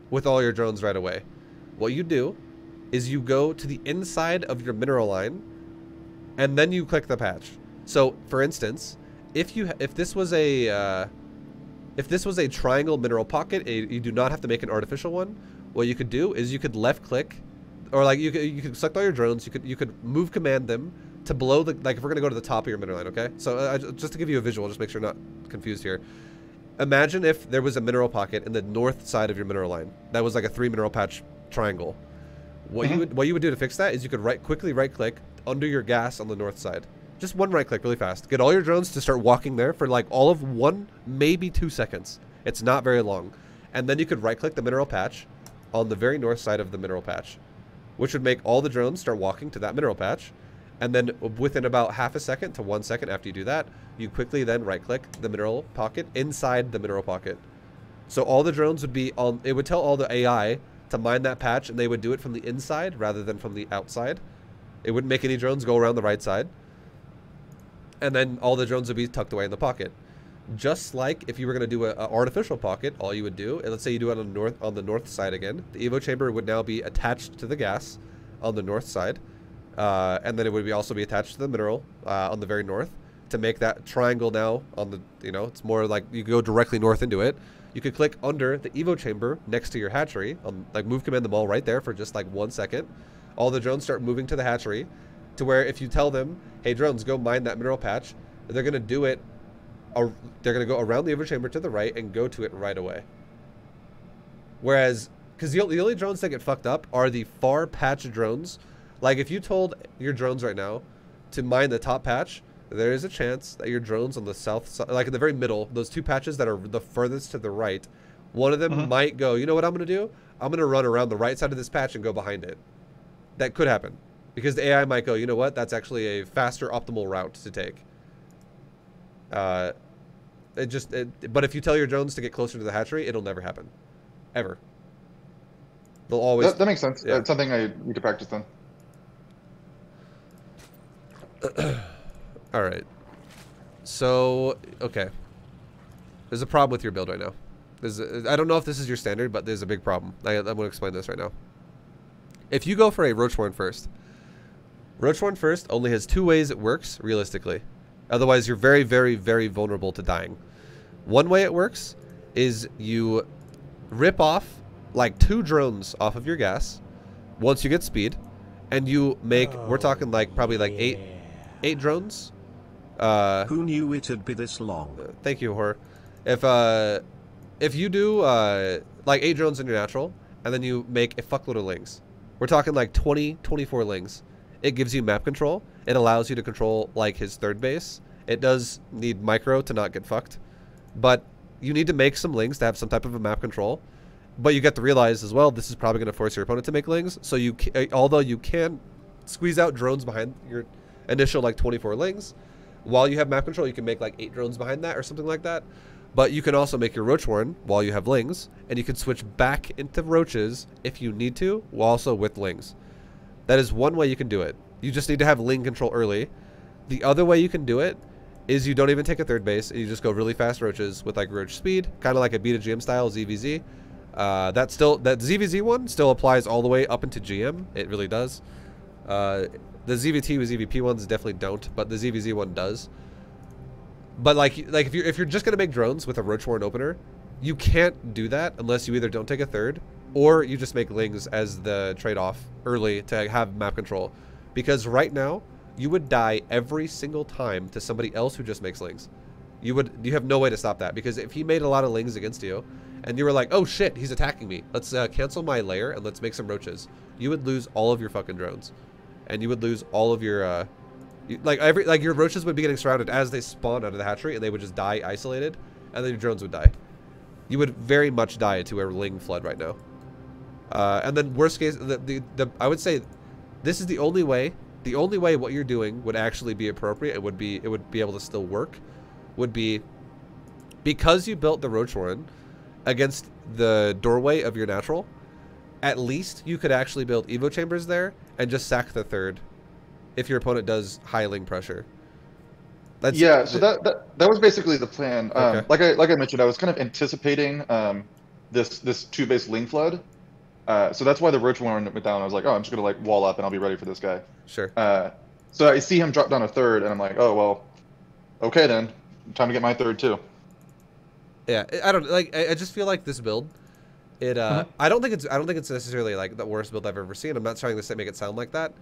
with all your drones right away. What you do is you go to the inside of your mineral line, and then you click the patch. So, for instance, if this was a triangle mineral pocket, you do not have to make an artificial one. What you could do is you could left click, or like you could select all your drones. You could move command them to below the, like if we're gonna go to the top of your mineral line, okay? So just to give you a visual, just make sure you're not confused here. Imagine if there was a mineral pocket in the north side of your mineral line that was like a 3 mineral patch triangle. What you would do to fix that is you could quickly right click under your gas on the north side. Just one right click really fast. Get all your drones to start walking there for like all of 1, maybe 2 seconds. It's not very long. And then you could right click the mineral patch on the very north side of the mineral patch, which would make all the drones start walking to that mineral patch. And then within about half a second to 1 second after you do that, you quickly then right click the mineral pocket inside the mineral pocket. So all the drones would be on, it would tell all the AI to mine that patch, and they would do it from the inside rather than from the outside. It wouldn't make any drones go around the right side. And then all the drones would be tucked away in the pocket. Just like if you were going to do an artificial pocket, all you would do, and let's say you do it on the north side again, the Evo chamber would now be attached to the gas on the north side, and then it would also be attached to the mineral on the very north to make that triangle now on the, it's more like you go directly north into it. You could click under the Evo chamber next to your hatchery, like move command them all right there for just like 1 second. All the drones start moving to the hatchery, to where if you tell them, hey drones, go mine that mineral patch, they're going to do it, they're going to go around the Evo chamber to the right and go to it right away. Whereas, because the only drones that get fucked up are the far patch drones. Like if you told your drones right now to mine the top patch, there is a chance that your drones on the south side, like in the very middle, those two patches that are the furthest to the right, one of them might go, you know what I'm going to do? I'm going to run around the right side of this patch and go behind it. That could happen. Because the AI might go, you know what? That's actually a faster optimal route to take. But if you tell your drones to get closer to the hatchery, it'll never happen. Ever. They'll always... That makes sense. Yeah. It's something I need to practice then. All right. So, okay. There's a problem with your build right now. I don't know if this is your standard, but there's a big problem. I'm going to explain this right now. If you go for a Roach Warren first, Roach Warren first only has 2 ways it works, realistically. Otherwise, you're very, very, very vulnerable to dying. One way it works is you rip off like 2 drones off of your gas once you get speed, and you make, we're talking like probably like 8 drones. Who knew it'd be this long? Thank you, Horror. If you do like 8 drones in your natural, and then you make a fuckload of lings, we're talking like 20, 24 lings. It gives you map control. It allows you to control like his third base. It does need micro to not get fucked, but you need to make some lings to have some type of a map control. But you get to realize as well, this is probably going to force your opponent to make lings. So you, although you can squeeze out drones behind your initial like 24 lings, while you have map control, you can make like 8 drones behind that or something like that. But you can also make your Roach Warren while you have lings, and you can switch back into roaches if you need to, while also with lings. That is one way you can do it. You just need to have ling control early. The other way you can do it is you don't even take a third base, and you just go really fast roaches with like roach speed, kind of like a beta GM style ZvZ. That ZvZ one still applies all the way up into GM. It really does. The ZvT with ZvP ones definitely don't, but the ZvZ one does. But like if you're just gonna make drones with a Roach Warren opener, you can't do that unless you either don't take a third or you just make lings as the trade-off early to have map control. Because right now you would die every single time to somebody else who just makes lings. You have no way to stop that, because if he made a lot of lings against you and you were like, oh shit, he's attacking me, let's cancel my layer and let's make some roaches, you would lose all of your fucking drones, and you would lose all of your your roaches would be getting surrounded as they spawn out of the hatchery, and they would just die isolated, and then your drones would die. You would very much die to a ling flood right now. And then worst case, I would say this is the only way. The only way what you're doing would actually be appropriate. It would be able to still work. Would be because you built the Roach Warren against the doorway of your natural. At least you could actually build Evo chambers there and just sack the third. If your opponent does high ling pressure. Yeah, so that was basically the plan. Okay. Like I mentioned, I was kind of anticipating this 2-base ling flood. So that's why the Roach Warren went down. I was like, oh, I'm just gonna like wall up and I'll be ready for this guy. Sure. So I see him drop down a third, and I'm like, oh well, okay then, time to get my third too. Yeah, I just feel like this build, I don't think it's necessarily like the worst build I've ever seen. I'm not trying to make it sound like that,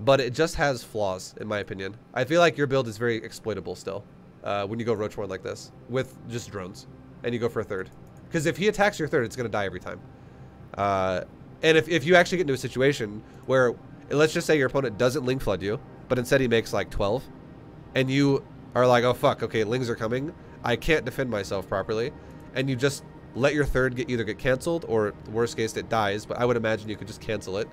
but it just has flaws in my opinion. I feel like your build is very exploitable still when you go Roach Warren like this with just drones and you go for a third, because if he attacks your third, it's gonna die every time. And if you actually get into a situation where, let's just say your opponent doesn't ling flood you, but instead he makes like 12, and you are like, oh fuck, okay, lings are coming, I can't defend myself properly, and you just let your third either get canceled, or worst case it dies, but I would imagine you could just cancel it,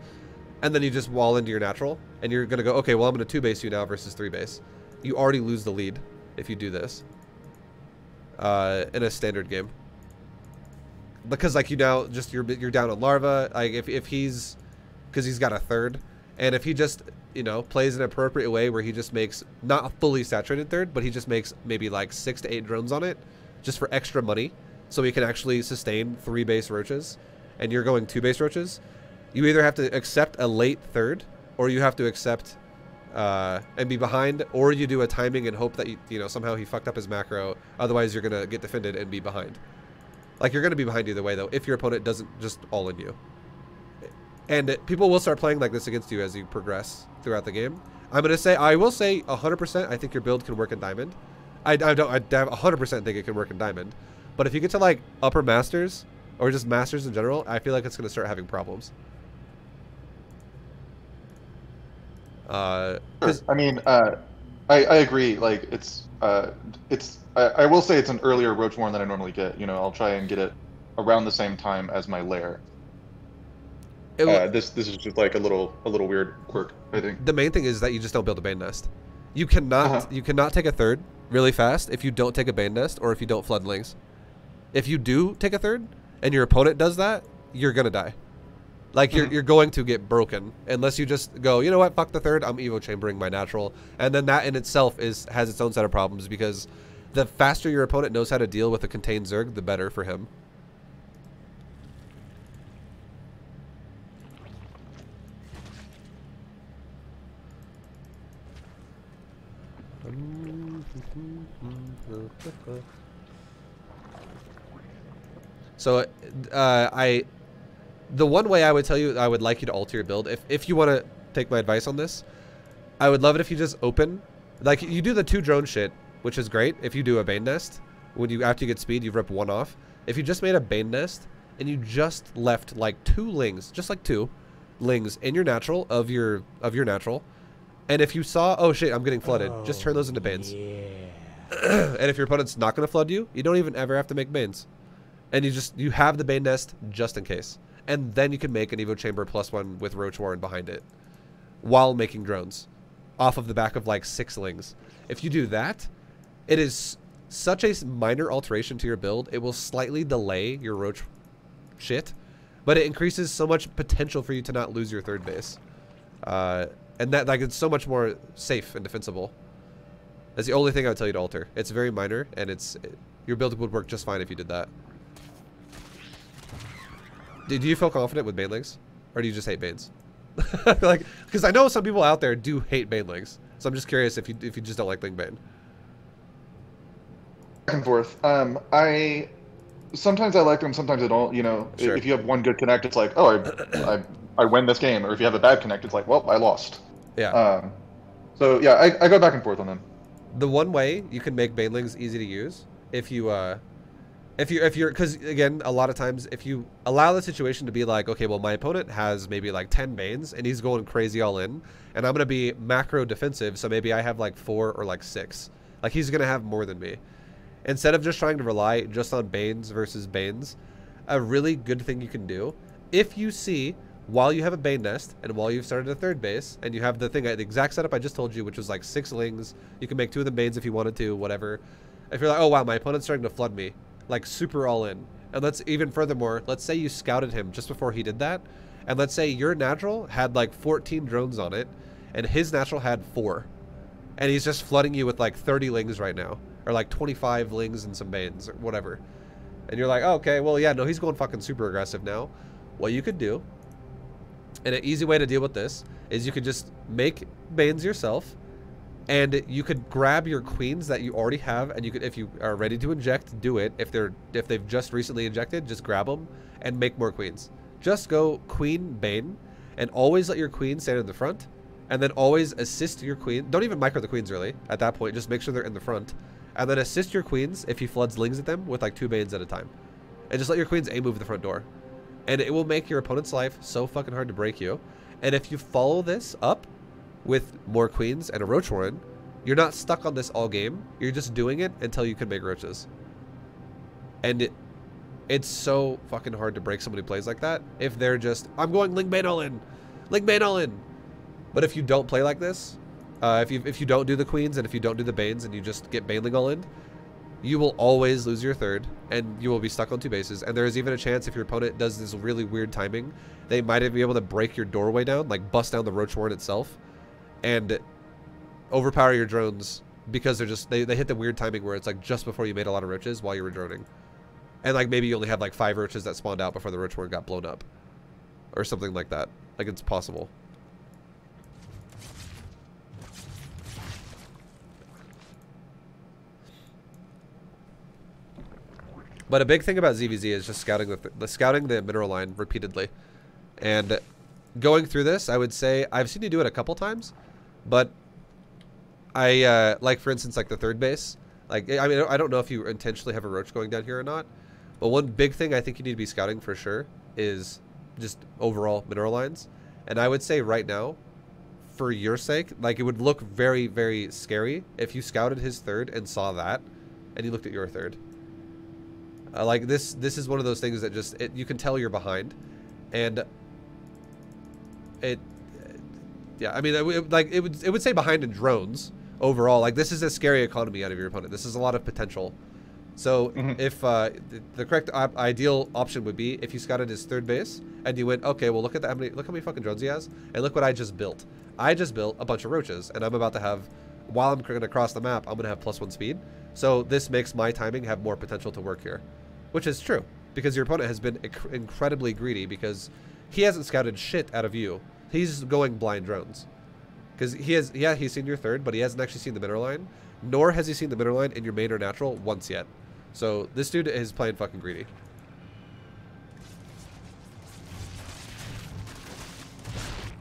and then you just wall into your natural, and you're gonna go, okay, well I'm gonna 2-base you now versus 3-base. You already lose the lead if you do this in a standard game. Because like you now just you're down on larva, like if he's, because he's got a third, and if he just plays an appropriate way where he just makes not a fully saturated third, but he just makes maybe like 6 to 8 drones on it just for extra money, so he can actually sustain 3-base roaches, and you're going 2-base roaches, you either have to accept a late third, or you have to accept and be behind, or you do a timing and hope that somehow he fucked up his macro, otherwise you're gonna get defended and be behind. Like, you're going to be behind either way, though, if your opponent doesn't just all in you. And people will start playing like this against you as you progress throughout the game. I will say 100% I think your build can work in Diamond. I 100% think it can work in Diamond. But if you get to, like, Upper Masters, or just Masters in general, I feel like it's going to start having problems. I mean, I agree. Like I will say it's an earlier Roach Warren than I normally get. You know, I'll try and get it around the same time as my lair. This is just like a little weird quirk, I think. The main thing is that you just don't build a Bane Nest. You cannot take a third really fast if you don't take a Bane Nest or if you don't flood Lings. If you do take a third and your opponent does that, you're gonna die. Like you're going to get broken unless you just go, you know what, fuck the third, I'm Evo Chambering my natural, and then that in itself has its own set of problems because the faster your opponent knows how to deal with a contained Zerg, the better for him. So the one way I would tell you I would like you to alter your build, if you want to take my advice on this, I would love it if you just open, like you do the 2 drone shit, which is great. If you do a Bane Nest, after you get speed, you rip 1 off. If you just made a Bane Nest and you just left like 2 Lings, just like 2 Lings in your natural of your natural, and if you saw, oh shit, I'm getting flooded, just turn those into Banes. Yeah. And if your opponent's not going to flood you, you don't even ever have to make Banes. And you have the Bane Nest just in case. And then you can make an Evo Chamber +1 with Roach Warren behind it while making drones off of the back of like 6 Lings. If you do that, it is such a minor alteration to your build. It will slightly delay your Roach shit, but it increases so much potential for you to not lose your third base. And that, like, it's so much more safe and defensible. That's the only thing I would tell you to alter. It's very minor, and your build would work just fine if you did that. Do you feel confident with Banelings? Or do you just hate Banes? Like, because I know some people out there do hate Banelings. So I'm just curious if you just don't like Ling Bane. Back and forth. Sometimes I like them, sometimes I don't. You know, sure. If you have one good connect, it's like, oh, I win this game. Or if you have a bad connect, it's like, well, I lost. Yeah. So yeah, I go back and forth on them. The one way you can make Banelings easy to use, if you're, because again, a lot of times if you allow the situation to be like, okay, well, my opponent has maybe like 10 Banes and he's going crazy all in, and I'm going to be macro defensive, so maybe I have like 4 or like 6. Like, he's going to have more than me. Instead of just trying to rely just on Banes versus Banes, a really good thing you can do, if you see, while you have a Bane Nest, and while you've started a third base, and you have the exact setup I just told you, which was like 6 Lings, you can make 2 of them Banes if you wanted to, whatever. If you're like, oh wow, my opponent's starting to flood me, like super all in. And let's say you scouted him just before he did that, and let's say your natural had like 14 drones on it, and his natural had 4. And he's just flooding you with like 30 Lings right now, or like 25 Lings and some Banes, or whatever. And you're like, oh, okay, well, yeah, no, he's going fucking super aggressive now. What you could do, and an easy way to deal with this, is you could just make Banes yourself, and you could grab your queens that you already have, and you could, if you are ready to inject, do it. If they've just recently injected, just grab them and make more queens. Just go Queen Bane, and always let your queen stand in the front, and then always assist your queen. Don't even micro the queens really at that point. Just make sure they're in the front, and then assist your queens if he floods Lings at them with like 2 Banes at a time, and just let your queens move the front door. And it will make your opponent's life so fucking hard to break you. And if you follow this up with more queens and a Roach Warren, you're not stuck on this all game. You're just doing it until you can make roaches. And it's so fucking hard to break someone who plays like that if they're just, I'm going Ling Bane all in. Ling Bane all in. But if you don't play like this, if you don't do the queens and if you don't do the Banes and you just get Baneling all in, you will always lose your third, and you will be stuck on 2 bases. And there is even a chance if your opponent does this really weird timing, they might be able to break your doorway down, like bust down the Roach Warren itself, and overpower your drones because they hit the weird timing where it's like just before you made a lot of roaches while you were droning. And like maybe you only have like 5 roaches that spawned out before the Roach Warren got blown up. Or something like that. Like, it's possible. But a big thing about ZvZ is just scouting the mineral line repeatedly. And going through this, I would say I've seen you do it a couple times, but like for instance, like the third base, like, I mean, I don't know if you intentionally have a roach going down here or not, but one big thing I think you need to be scouting for sure is just overall mineral lines. And I would say right now, for your sake, like it would look very, very scary if you scouted his third and saw that, and you looked at your third. Like this is one of those things that just you can tell you're behind, and yeah, I mean, it would say behind in drones overall. Like this is a scary economy out of your opponent. This is a lot of potential. So if the correct ideal option would be if you scouted his third base and you went, okay, well look how many fucking drones he has, and look what I just built. I just built a bunch of roaches, and I'm about to have, while I'm going to cross the map, I'm going to have +1 speed. So this makes my timing have more potential to work here, which is true because your opponent has been incredibly greedy because he hasn't scouted shit out of you. He's going blind drones because he's seen your third, but he hasn't actually seen the mineral line, nor has he seen the mineral line in your main or natural once yet. So this dude is playing fucking greedy.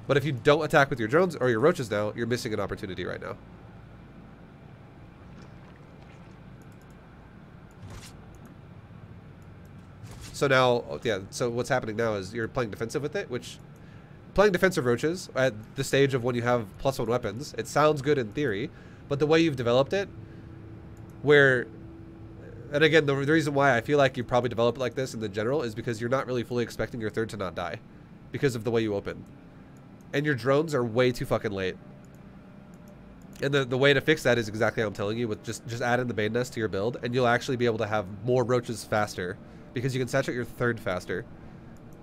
But if you don't attack with your drones or your roaches now, you're missing an opportunity right now. So now, yeah, so what's happening now is you're playing defensive with it, which playing defensive roaches at the stage of when you have +1 weapons, it sounds good in theory, but the way you've developed it, where, and again, the reason why I feel like you probably develop it like this in the general is because you're not really fully expecting your third to not die because of the way you open. And your drones are way too fucking late. And the way to fix that is exactly how I'm telling you, with just add in the bane nest to your build, and you'll actually be able to have more roaches faster because you can saturate your third faster.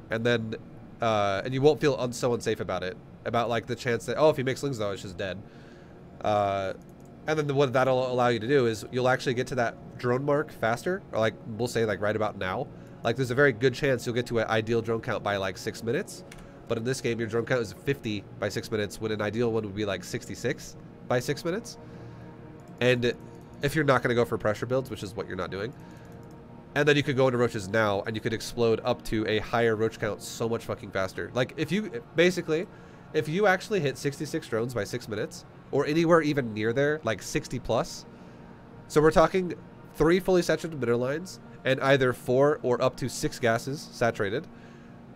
And then, and you won't feel so unsafe about it. About like the chance that, oh, if he makes slings though, it's just dead. And then what that'll allow you to do is you'll actually get to that drone mark faster, or like we'll say like right about now. Like there's a very good chance you'll get to an ideal drone count by like 6 minutes. But in this game, your drone count is 50 by 6 minutes, when an ideal one would be like 66 by 6 minutes. And if you're not going to go for pressure builds, which is what you're not doing, and then you could go into roaches now, and you could explode up to a higher roach count so much fucking faster. Like if you, basically, if you actually hit 66 drones by 6 minutes, or anywhere even near there, like 60 plus, so we're talking 3 fully saturated mineral lines, and either 4 or up to 6 gases saturated,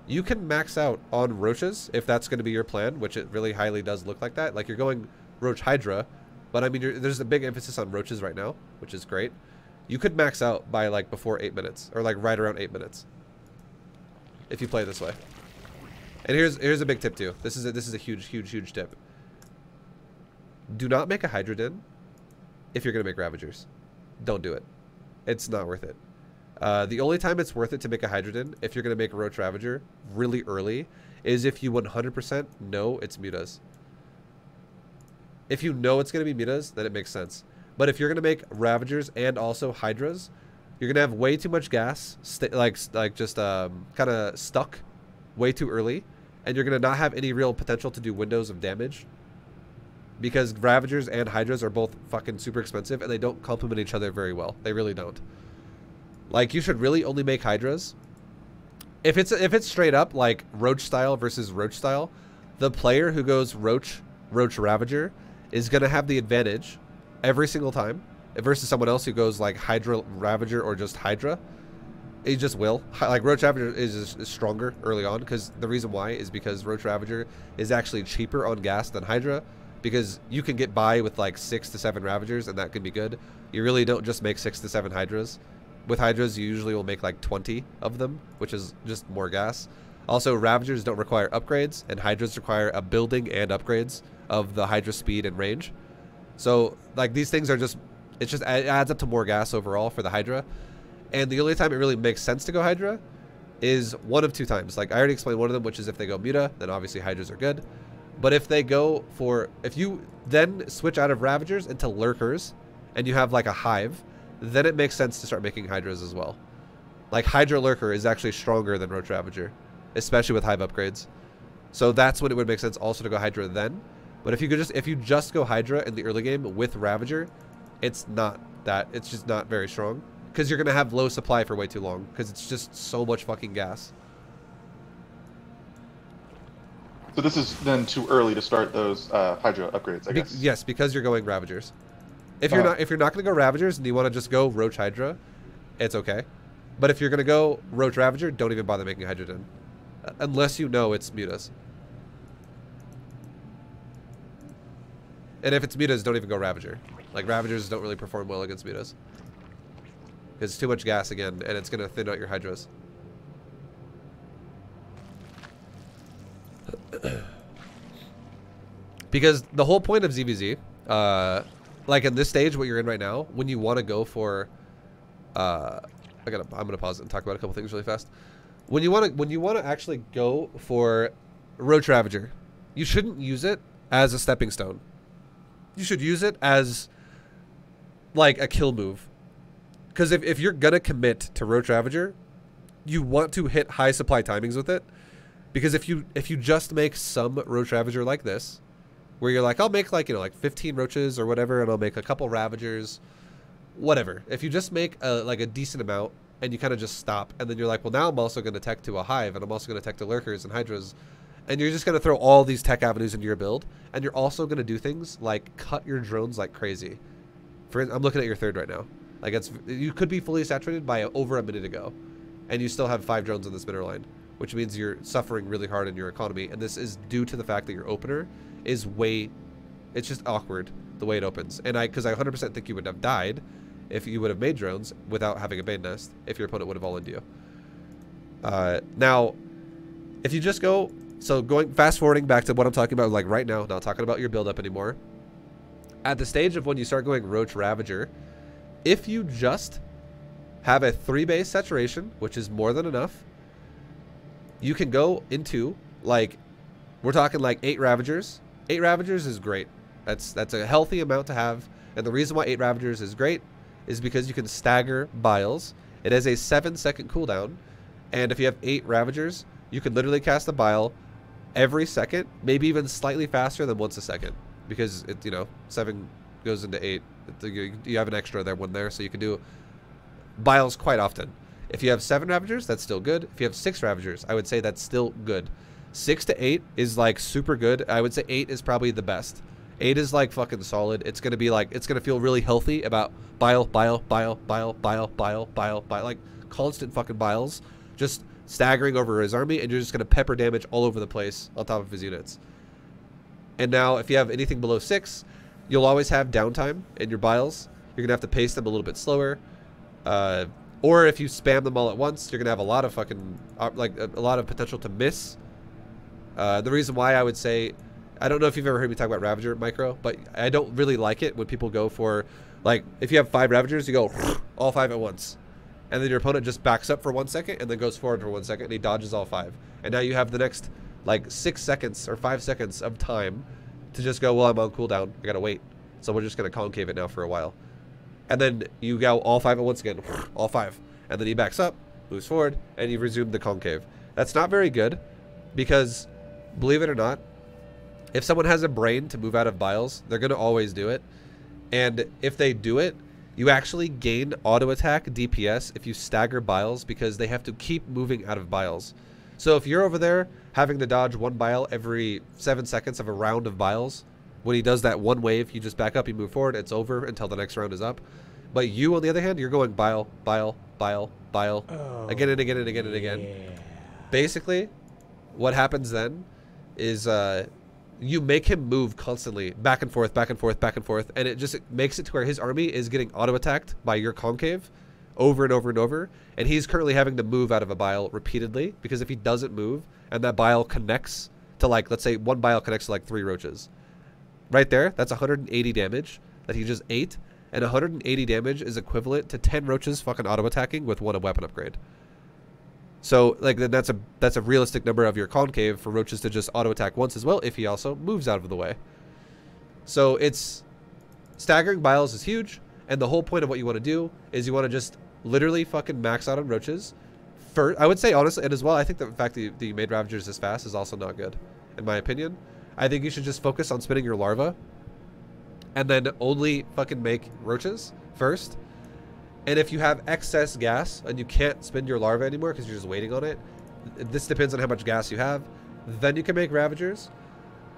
you can max out on roaches if that's going to be your plan, which it really highly does look like that. Like you're going roach hydra, but I mean there's a big emphasis on roaches right now, which is great. You could max out by like before 8 minutes, or like right around 8 minutes, if you play this way. And here's a big tip too. This is a huge tip. Do not make a hydra den if you're gonna make ravagers. Don't do it. It's not worth it. The only time it's worth it to make a Hydrogen, if you're going to make a Roach Ravager really early, is if you 100% know it's mutas. If you know it's going to be mutas, then it makes sense. But if you're going to make Ravagers and also Hydras, you're going to have way too much gas, just kind of stuck way too early, and you're going to not have any real potential to do windows of damage. Because Ravagers and Hydras are both fucking super expensive, and they don't complement each other very well. They really don't. Like, you should really only make Hydras. If it's straight up, like, Roach style versus Roach style, the player who goes Roach Ravager is going to have the advantage every single time versus someone else who goes, like, Hydra Ravager or just Hydra. He just will. Like, Roach Ravager is stronger early on, because the reason why is because Roach Ravager is actually cheaper on gas than Hydra, because you can get by with, like, 6 to 7 Ravagers, and that can be good. You really don't just make 6 to 7 Hydras. With Hydras, you usually will make like 20 of them, which is just more gas. Also, Ravagers don't require upgrades, and Hydras require a building and upgrades of the Hydra speed and range. So, like, these things are just, it adds up to more gas overall for the Hydra. And the only time it really makes sense to go Hydra is one of 2 times. Like, I already explained one of them, which is if they go Muta, then obviously Hydras are good. But if they go for, if you then switch out of Ravagers into Lurkers, and you have like a hive, then it makes sense to start making Hydras as well. Like, Hydra Lurker is actually stronger than Roach Ravager, especially with hive upgrades. So that's when it would make sense also to go Hydra then. But if you just go Hydra in the early game with Ravager, it's just not very strong, because you're gonna have low supply for way too long, because it's just so much fucking gas. So this is then too early to start those Hydra upgrades, I guess. Yes, because you're going Ravagers. If you're not going to go Ravagers and you want to just go Roach Hydra, it's okay. But if you're going to go Roach Ravager, don't even bother making Hydra Den, unless you know it's mutas. And if it's mutas, don't even go Ravager. Like, Ravagers don't really perform well against mutas. Because it's too much gas again, and it's going to thin out your Hydras. Because the whole point of ZvZ, like in this stage, what you're in right now, when you want to go for, I'm gonna pause it and talk about a couple things really fast. When you want to actually go for Roach Ravager, you shouldn't use it as a stepping stone. You should use it as like a kill move. Because if you're gonna commit to Roach Ravager, you want to hit high supply timings with it. Because if you just make some Roach Ravager like this, where you're like, I'll make like, you know, like 15 Roaches or whatever, and I'll make a couple Ravagers, whatever. If you just make like a decent amount, and you kind of just stop, and then you're like, well, now I'm also going to tech to a Hive, and I'm also going to tech to Lurkers and Hydras, and you're just going to throw all these tech avenues into your build, and you're also going to do things like cut your drones like crazy. I'm looking at your third right now. Like, you could be fully saturated by over a minute ago, and you still have 5 drones on this middle line, which means you're suffering really hard in your economy, and this is due to the fact that your opener is it's just awkward the way it opens. And because I 100% think you would have died if you would have made drones without having a bane nest, if your opponent would have all-in'd you. Now, if you just go, so fast forwarding back to what I'm talking about, like right now, not talking about your build-up anymore. At the stage of when you start going Roach Ravager, if you just have a 3-base saturation, which is more than enough, you can go into, like, we're talking like 8 Ravagers. 8 Ravagers is great. That's a healthy amount to have. And the reason why 8 Ravagers is great is because you can stagger Biles. It has a 7-second cooldown. And if you have 8 Ravagers, you can literally cast a Bile every second, maybe even slightly faster than once a second. Because, it, you know, 7 goes into 8. You have an extra one there, so you can do Biles quite often. If you have 7 Ravagers, that's still good. If you have 6 Ravagers, I would say that's still good. 6 to 8 is like super good. I would say 8 is probably the best. 8 is like fucking solid. It's gonna be like, it's gonna feel really healthy about bile, like constant fucking biles, just staggering over his army, and you're just gonna pepper damage all over the place on top of his units. And now, if you have anything below 6, you'll always have downtime in your biles. You're gonna have to pace them a little bit slower. Or if you spam them all at once, you're gonna have a lot of fucking like a lot of potential to miss. The reason why I would say, I don't know if you've ever heard me talk about Ravager micro, but I don't really like it when people go for, like, if you have 5 Ravagers, you go all 5 at once. And then your opponent just backs up for 1 second and then goes forward for 1 second and he dodges all 5. And now you have the next, like, 6 seconds or 5 seconds of time to just go, well, I'm on cooldown. I gotta wait. So we're just gonna concave it now for a while. And then you go all 5 at once again, all 5. And then he backs up, moves forward, and you resume the concave. That's not very good because, believe it or not, if someone has a brain to move out of biles, they're going to always do it. And if they do it, you actually gain auto attack DPS if you stagger biles because they have to keep moving out of biles. So if you're over there having to dodge 1 bile every 7 seconds of a round of biles, when he does that 1 wave, you just back up, you move forward, it's over until the next round is up. But you, on the other hand, you're going bile, bile, bile, bile, again and again and again and again. Basically, what happens then is you make him move constantly back and forth, back and forth, back and forth, and it just makes it to where his army is getting auto-attacked by your concave over and over and over, and he's currently having to move out of a bile repeatedly, because if he doesn't move and that bile connects to, like, let's say 1 bile connects to like 3 roaches, right there, that's 180 damage that he just ate, and 180 damage is equivalent to 10 roaches fucking auto-attacking with 1 weapon upgrade. So, like, then that's a realistic number of your concave for roaches to just auto-attack once as well if he also moves out of the way. So it's, staggering biles is huge, and the whole point of what you want to do is you want to just literally fucking max out on roaches. First, I would say, honestly, and as well, I think the fact that you made Ravagers this fast is also not good, in my opinion. I think you should just focus on spinning your larva, and then only fucking make roaches first. And if you have excess gas and you can't spin your larva anymore because you're just waiting on it, this depends on how much gas you have, then you can make Ravagers.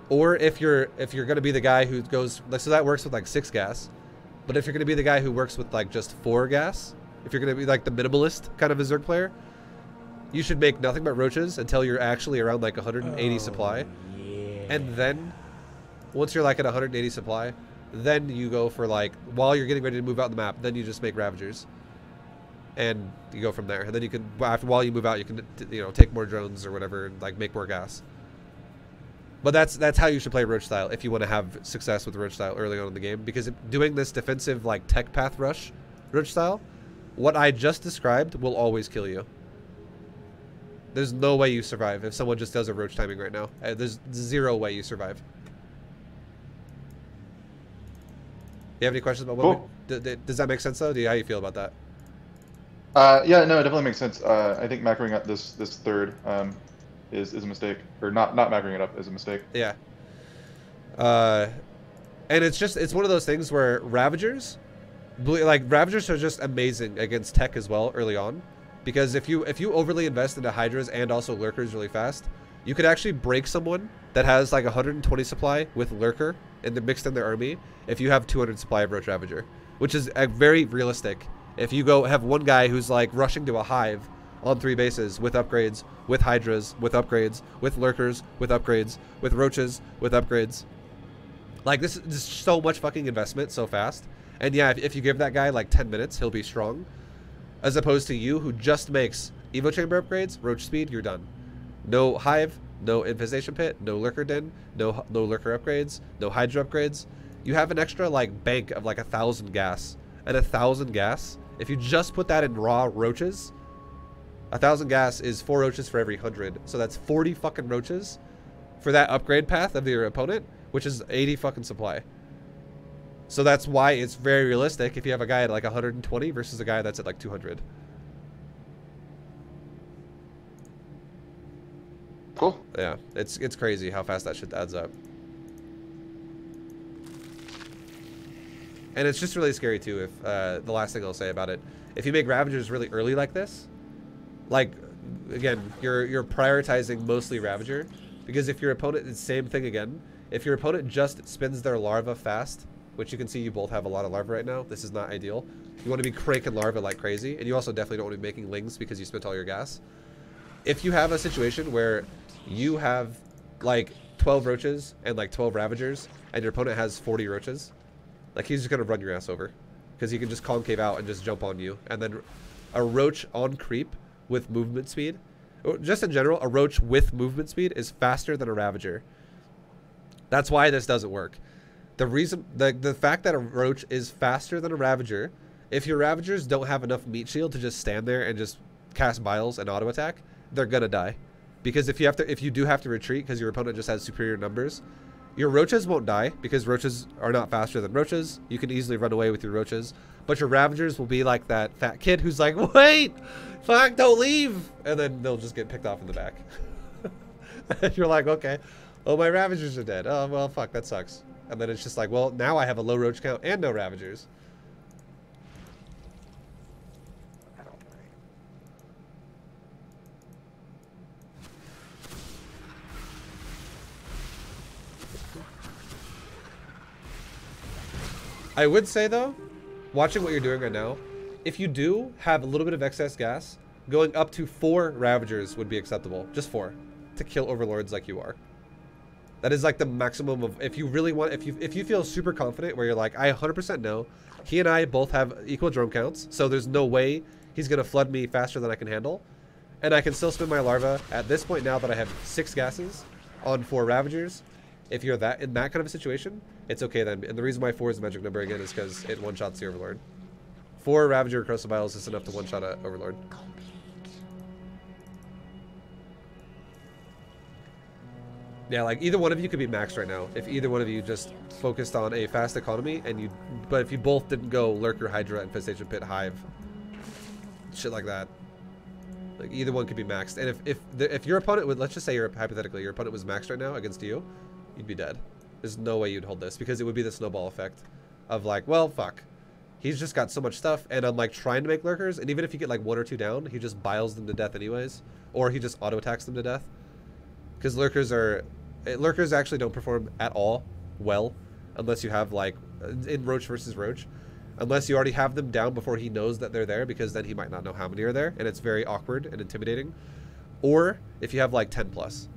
Or if you're going to be the guy who goes, so that works with like 6 gas. But if you're going to be the guy who works with like just 4 gas, if you're going to be like the minimalist kind of a Zerg player, you should make nothing but roaches until you're actually around like 180 supply. Yeah. And then Once you're like at 180 supply, then you go for like, while you're getting ready to move out the map, then you just make Ravagers. And you go from there. And then you can, while you move out, you can, you know, take more drones or whatever and like make more gas. But that's how you should play Roach style if you want to have success with Roach style early on in the game. Because doing this defensive like tech path rush Roach style, what I just described will always kill you. There's no way you survive if someone just does a Roach timing right now. There's zero way you survive. You have any questions about what does that make sense though? How do you feel about that? Yeah, no, it definitely makes sense. I think macroing up this third is a mistake, or not macroing it up is a mistake. Yeah. And it's one of those things where Ravagers, like Ravagers are just amazing against tech as well early on, because if you overly invest into Hydras and also Lurkers really fast, you could actually break someone that has like 120 supply with Lurker and they're mixed in their army if you have 200 supply of Roach Ravager, which is very realistic. If you go have one guy who's like rushing to a hive on 3 bases with upgrades, with Hydras, with upgrades, with Lurkers, with upgrades, with Roaches, with upgrades. Like this is so much fucking investment so fast. And yeah, if you give that guy like 10 minutes, he'll be strong. As opposed to you who just makes Evo Chamber upgrades, Roach speed, you're done. No hive, no infestation pit, no Lurker den, no Lurker upgrades, no Hydra upgrades. You have an extra like bank of like 1,000 gas. And 1,000 gas, if you just put that in raw Roaches, 1,000 gas is 4 Roaches for every 100. So that's 40 fucking Roaches for that upgrade path of your opponent, which is 80 fucking supply. So that's why it's very realistic if you have a guy at like 120 versus a guy that's at like 200. Cool. Yeah, it's crazy how fast that shit adds up. And it's just really scary too if, the last thing I'll say about it, if you make Ravagers really early like this, like, again, you're prioritizing mostly Ravager, because if your opponent, it's the same thing again, if your opponent just spins their larva fast, which you can see you both have a lot of larva right now, this is not ideal. You want to be cranking larva like crazy, and you also definitely don't want to be making lings because you spent all your gas. If you have a situation where you have like 12 Roaches and like 12 Ravagers, and your opponent has 40 Roaches, like he's just going to run your ass over, because he can just concave out and just jump on you. And then a Roach on creep with movement speed, or just in general, a Roach with movement speed is faster than a Ravager. That's why this doesn't work. The reason, the fact that a Roach is faster than a Ravager, if your Ravagers don't have enough meat shield to just stand there and just cast Biles and auto attack, they're gonna die. Because if you do have to retreat because your opponent just has superior numbers, your Roaches won't die because Roaches are not faster than Roaches. You can easily run away with your Roaches. But your Ravagers will be like that fat kid who's like, wait, fuck, don't leave. And then they'll just get picked off in the back. And you're like, okay, oh, my Ravagers are dead. Oh, well, fuck, that sucks. And then it's just like, well, now I have a low Roach count and no Ravagers. I would say, though, watching what you're doing right now, if you do have a little bit of excess gas, going up to 4 Ravagers would be acceptable. Just 4. To kill Overlords like you are. That is like the maximum of, if you really want, if you feel super confident where you're like, I 100% know, he and I both have equal drone counts, so there's no way he's going to flood me faster than I can handle. And I can still spin my larva at this point now that I have 6 gases on 4 Ravagers. If you're in that kind of a situation, it's okay then. And the reason why 4 is the magic number again is because it one-shots the Overlord. 4 Ravager Corrosive Biles is enough to one-shot a Overlord. Yeah, like either one of you could be maxed right now. If either one of you just focused on a fast economy and but if you both didn't go Lurker, Hydra, Infestation Pit, Hive, shit like that. Like either one could be maxed. And if your opponent would, let's just say hypothetically, your opponent was maxed right now against you, you'd be dead. There's no way you'd hold this because it would be the snowball effect of like, well, fuck. He's just got so much stuff and I'm like trying to make Lurkers, and even if you get like 1 or 2 down, he just biles them to death anyways. Or he just auto attacks them to death. Because Lurkers actually don't perform at all well unless you have like in Roach versus Roach, unless you already have them down before he knows that they're there, because then he might not know how many are there and it's very awkward and intimidating. Or if you have like 10 plus.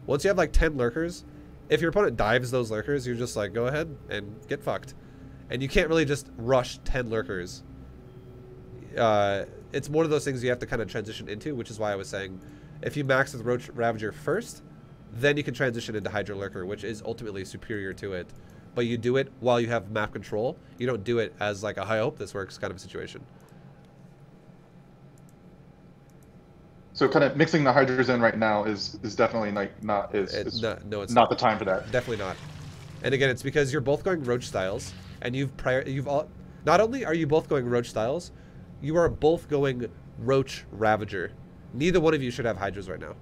Once you have like 10 Lurkers, if your opponent dives those lurkers, you're just like, go ahead and get fucked. And you can't really just rush 10 lurkers. It's one of those things you have to kind of transition into, which is why I was saying, if you max with Roach Ravager first, then you can transition into Hydra Lurker, which is ultimately superior to it. But you do it while you have map control. You don't do it as like a I hope this works kind of a situation. So kind of mixing the Hydras in right now is definitely like not it's not the time for that. Definitely not. And again, it's because you're both going Roach styles, and not only are you both going Roach styles, you are both going Roach Ravager. Neither one of you should have Hydras right now.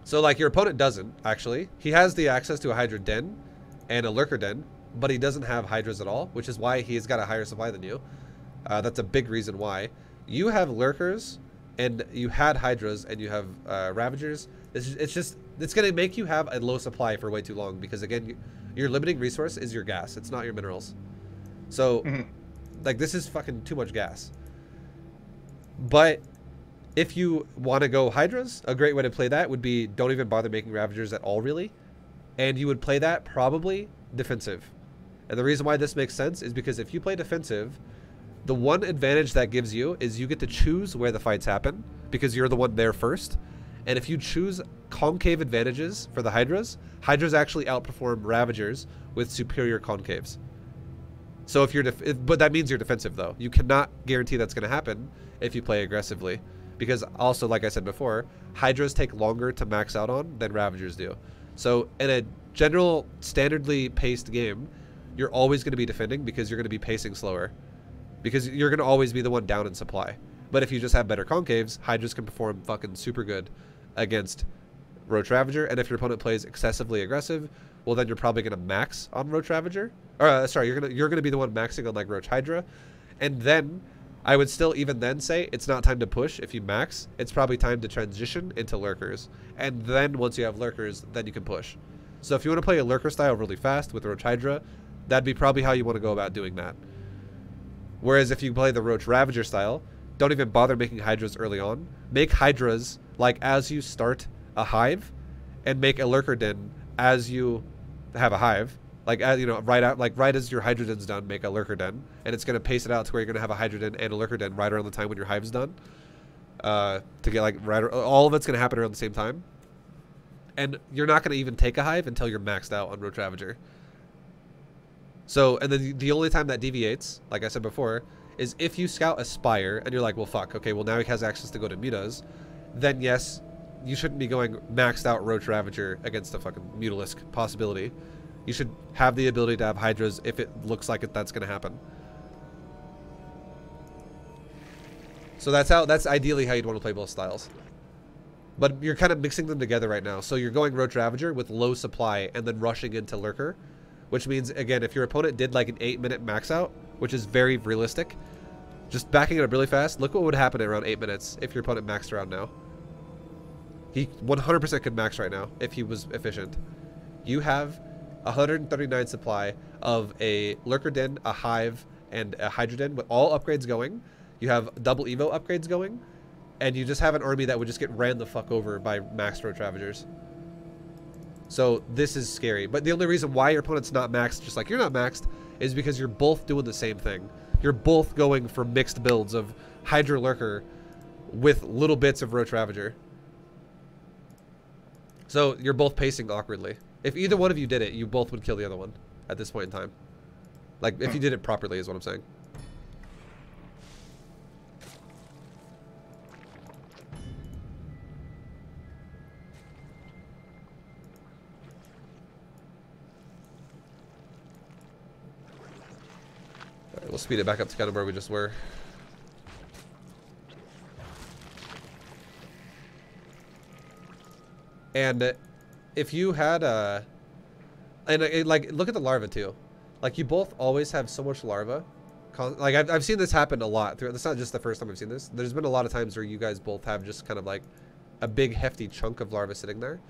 So like your opponent doesn't actually. He has the access to a Hydra Den and a Lurker Den, but he doesn't have Hydras at all, which is why he's got a higher supply than you. That's a big reason why. You have Lurkers, and you had Hydras, and you have Ravagers. It's going to make you have a low supply for way too long, because again, your limiting resource is your gas. It's not your minerals. So, like, this is fucking too much gas. But if you want to go Hydras, a great way to play that would be don't even bother making Ravagers at all, really. And you would play that probably defensive. And the reason why this makes sense is because if you play defensive, the one advantage that gives you is you get to choose where the fights happen, because you're the one there first. And if you choose concave advantages for the Hydras, Hydras actually outperform Ravagers with superior concaves. So if you're, but that means you're defensive though. You cannot guarantee that's going to happen if you play aggressively, because also, like I said before, Hydras take longer to max out on than Ravagers do. So in a general standardly paced game, you're always going to be defending because you're going to be pacing slower, because you're going to always be the one down in supply. But if you just have better concaves, Hydras can perform fucking super good against Roach Ravager. And if your opponent plays excessively aggressive, well, then you're probably going to max on Roach Ravager. Or sorry, you're gonna be the one maxing on like Roach Hydra. And then I would still even then say it's not time to push if you max. It's probably time to transition into Lurkers. And then once you have Lurkers, then you can push. So if you want to play a Lurker style really fast with Roach Hydra, that'd be probably how you want to go about doing that. Whereas if you play the Roach Ravager style, don't even bother making Hydras early on. Make Hydras like as you start a hive, and make a Lurker Den as you have a hive. Like, as you know, right as your Hydra Den's done, make a Lurker Den, and it's gonna pace it out to where you're gonna have a Hydra Den and a Lurker Den right around the time when your hive's done. To get like all of it's gonna happen around the same time, and you're not gonna even take a hive until you're maxed out on Roach Ravager. So, and then the only time that deviates, like I said before, is if you scout a Spire and you're like, well, fuck, okay, well now he has access to go to Mutas, then yes, you shouldn't be going maxed out Roach Ravager against a fucking Mutalisk possibility. You should have the ability to have Hydras if it looks like that's going to happen. So that's ideally how you'd want to play both styles. But you're kind of mixing them together right now. So you're going Roach Ravager with low supply and then rushing into Lurker, which means, again, if your opponent did like an 8-minute max out, which is very realistic, just backing it up really fast, look what would happen at around 8 minutes if your opponent maxed around now. He 100% could max right now if he was efficient. You have 139 supply of a Lurker Den, a Hive, and a Hydra Den with all upgrades going. You have double Evo upgrades going, and you just have an army that would just get ran the fuck over by maxed Roach Ravagers. So this is scary. But the only reason why your opponent's not maxed, just like you're not maxed, is because you're both doing the same thing. You're both going for mixed builds of Hydra Lurker with little bits of Roach Ravager. So you're both pacing awkwardly. If either one of you did it, you both would kill the other one at this point in time. Like, if you did it properly is what I'm saying. Alright, we'll speed it back up to kind of where we just were. And if you had like, look at the larva too. Like, you both always have so much larva. Like, I've seen this happen a lot. That's not just the first time I've seen this. There's been a lot of times where you guys both have just kind of like a big hefty chunk of larva sitting there.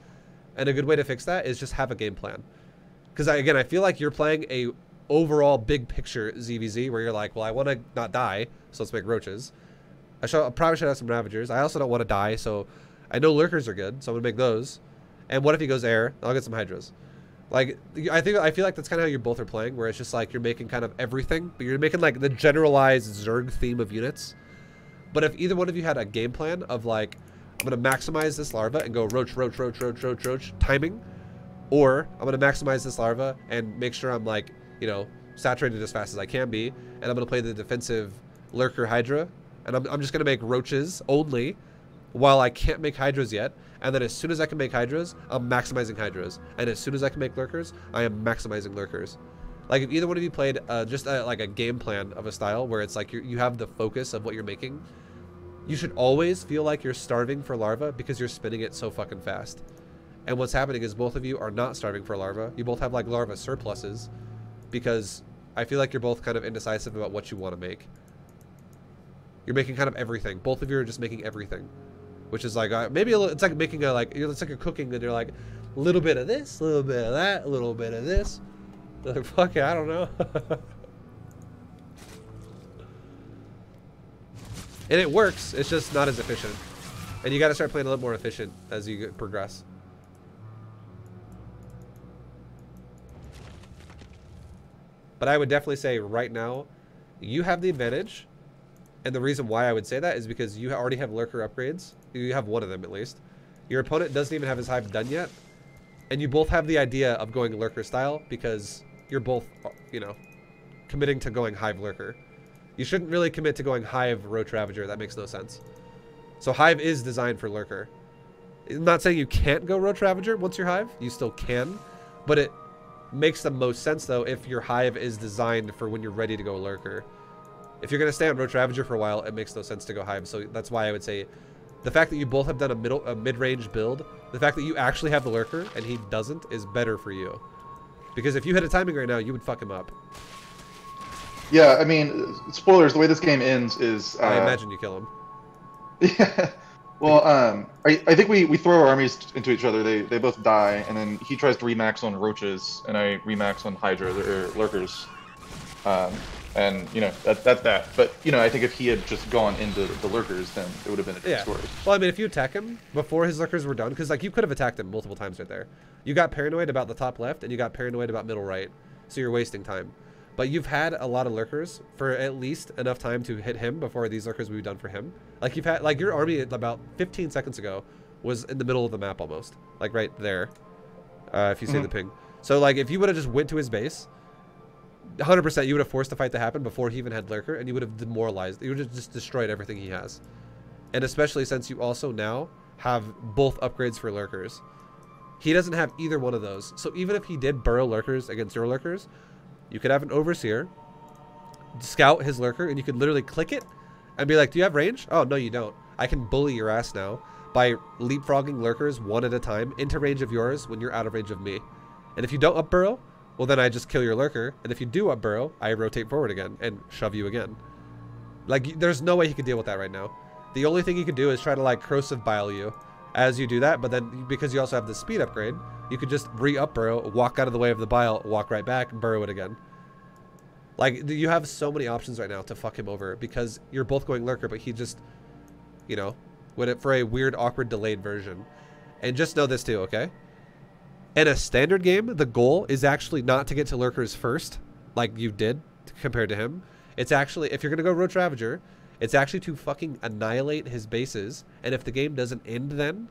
And a good way to fix that is just have a game plan. Because again, I feel like you're playing a overall big picture ZvZ where you're like, well, I want to not die, so let's make roaches. I probably should have some ravagers. I also don't want to die, so I know lurkers are good, so I'm gonna make those. And what if he goes air? I'll get some hydras. Like, I feel like that's kind of how you both are playing, where it's just like you're making kind of everything, but you're making like the generalized Zerg theme of units. But if either one of you had a game plan of like, I'm going to maximize this larva and go roach, roach, roach, roach, roach, roach, timing, or I'm going to maximize this larva and make sure I'm like, you know, saturated as fast as I can be, and I'm going to play the defensive lurker hydra, and I'm just going to make roaches only while I can't make hydras yet, and then as soon as I can make hydras, I'm maximizing hydras, and as soon as I can make lurkers, I am maximizing lurkers. Like, if either one of you played like a game plan of a style where it's like you have the focus of what you're making, you should always feel like you're starving for larva because you're spinning it so fucking fast. And what's happening is both of you are not starving for larva. You both have like larva surpluses because I feel like you're both kind of indecisive about what you want to make. You're making kind of everything. Both of you are just making everything, which is like maybe it's like making a it's like you're cooking and you're like a little bit of this, a little bit of that, a little bit of this. Like, fuck it, I don't know. And it works. It's just not as efficient, and you got to start playing a little more efficient as you progress. But I would definitely say right now, you have the advantage. And the reason why I would say that is because you already have lurker upgrades. You have one of them at least. Your opponent doesn't even have his hive done yet. And you both have the idea of going lurker style because you're both, you know, committing to going hive lurker. You shouldn't really commit to going hive roach ravager. That makes no sense. So hive is designed for lurker. I'm not saying you can't go roach ravager once you're hive. You still can. But it makes the most sense though if your hive is designed for when you're ready to go lurker. If you're going to stay on Roach Ravager for a while, it makes no sense to go hive. So that's why I would say the fact that you both have done a mid-range build, the fact that you actually have the lurker and he doesn't is better for you. Because if you hit a timing right now, you would fuck him up. Yeah, I mean, spoilers, the way this game ends is... I imagine you kill him. Yeah. Well, I think we throw our armies into each other. They both die, and then he tries to remax on roaches, and I remax on hydra, or lurkers. And, you know, that's that. But, you know, I think if he had just gone into the lurkers, then it would have been a different story. Well, I mean, if you attack him before his lurkers were done, because, like, you could have attacked him multiple times right there. You got paranoid about the top left, and you got paranoid about middle right. So you're wasting time. But you've had a lot of lurkers for at least enough time to hit him before these lurkers would be done for him. Like, you've had, like, your army about 15 seconds ago was in the middle of the map almost. Like, right there. If you see the ping. So, like, if you would have just went to his base... 100% you would have forced the fight to happen before he even had lurker, and you would have demoralized. You would have just destroyed everything he has. And especially since you also now have both upgrades for lurkers. He doesn't have either one of those. So even if he did burrow lurkers against your lurkers, you could have an overseer scout his lurker, and you could literally click it and be like, do you have range? Oh, no, you don't. I can bully your ass now by leapfrogging lurkers one at a time into range of yours when you're out of range of me. And if you don't up burrow, well, then I just kill your lurker, and if you do up burrow, I rotate forward again and shove you again. Like, there's no way he could deal with that right now. The only thing he could do is try to, like, corrosive bile you as you do that, but then because you also have the speed upgrade, you could just re-up burrow, walk out of the way of the bile, walk right back, burrow it again. Like, you have so many options right now to fuck him over because you're both going lurker, but he just, you know, went it for a weird, awkward, delayed version. And just know this too, okay? In a standard game, the goal is actually not to get to lurkers first, like you did compared to him. It's actually, if you're going to go Roach Ravager, it's actually to fucking annihilate his bases. And if the game doesn't end then,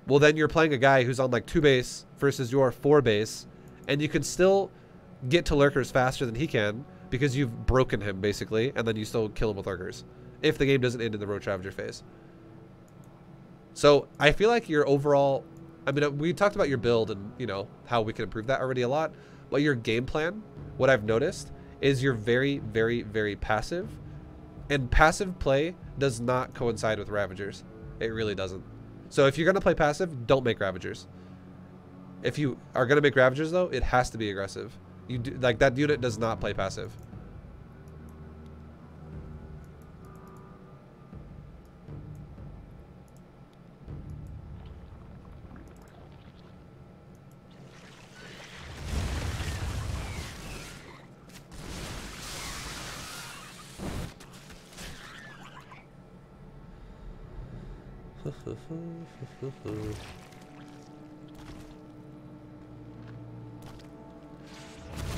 well, then you're playing a guy who's on like 2 base versus your 4 base, and you can still get to lurkers faster than he can because you've broken him basically, and then you still kill him with lurkers if the game doesn't end in the Roach Ravager phase. So I feel like your overall... I mean, we talked about your build and, you know, how we can improve that already a lot. But your game plan, what I've noticed, is you're very, very, very passive. And passive play does not coincide with Ravagers. It really doesn't. So if you're going to play passive, don't make Ravagers. If you are going to make Ravagers, though, it has to be aggressive. You do, like, that unit does not play passive.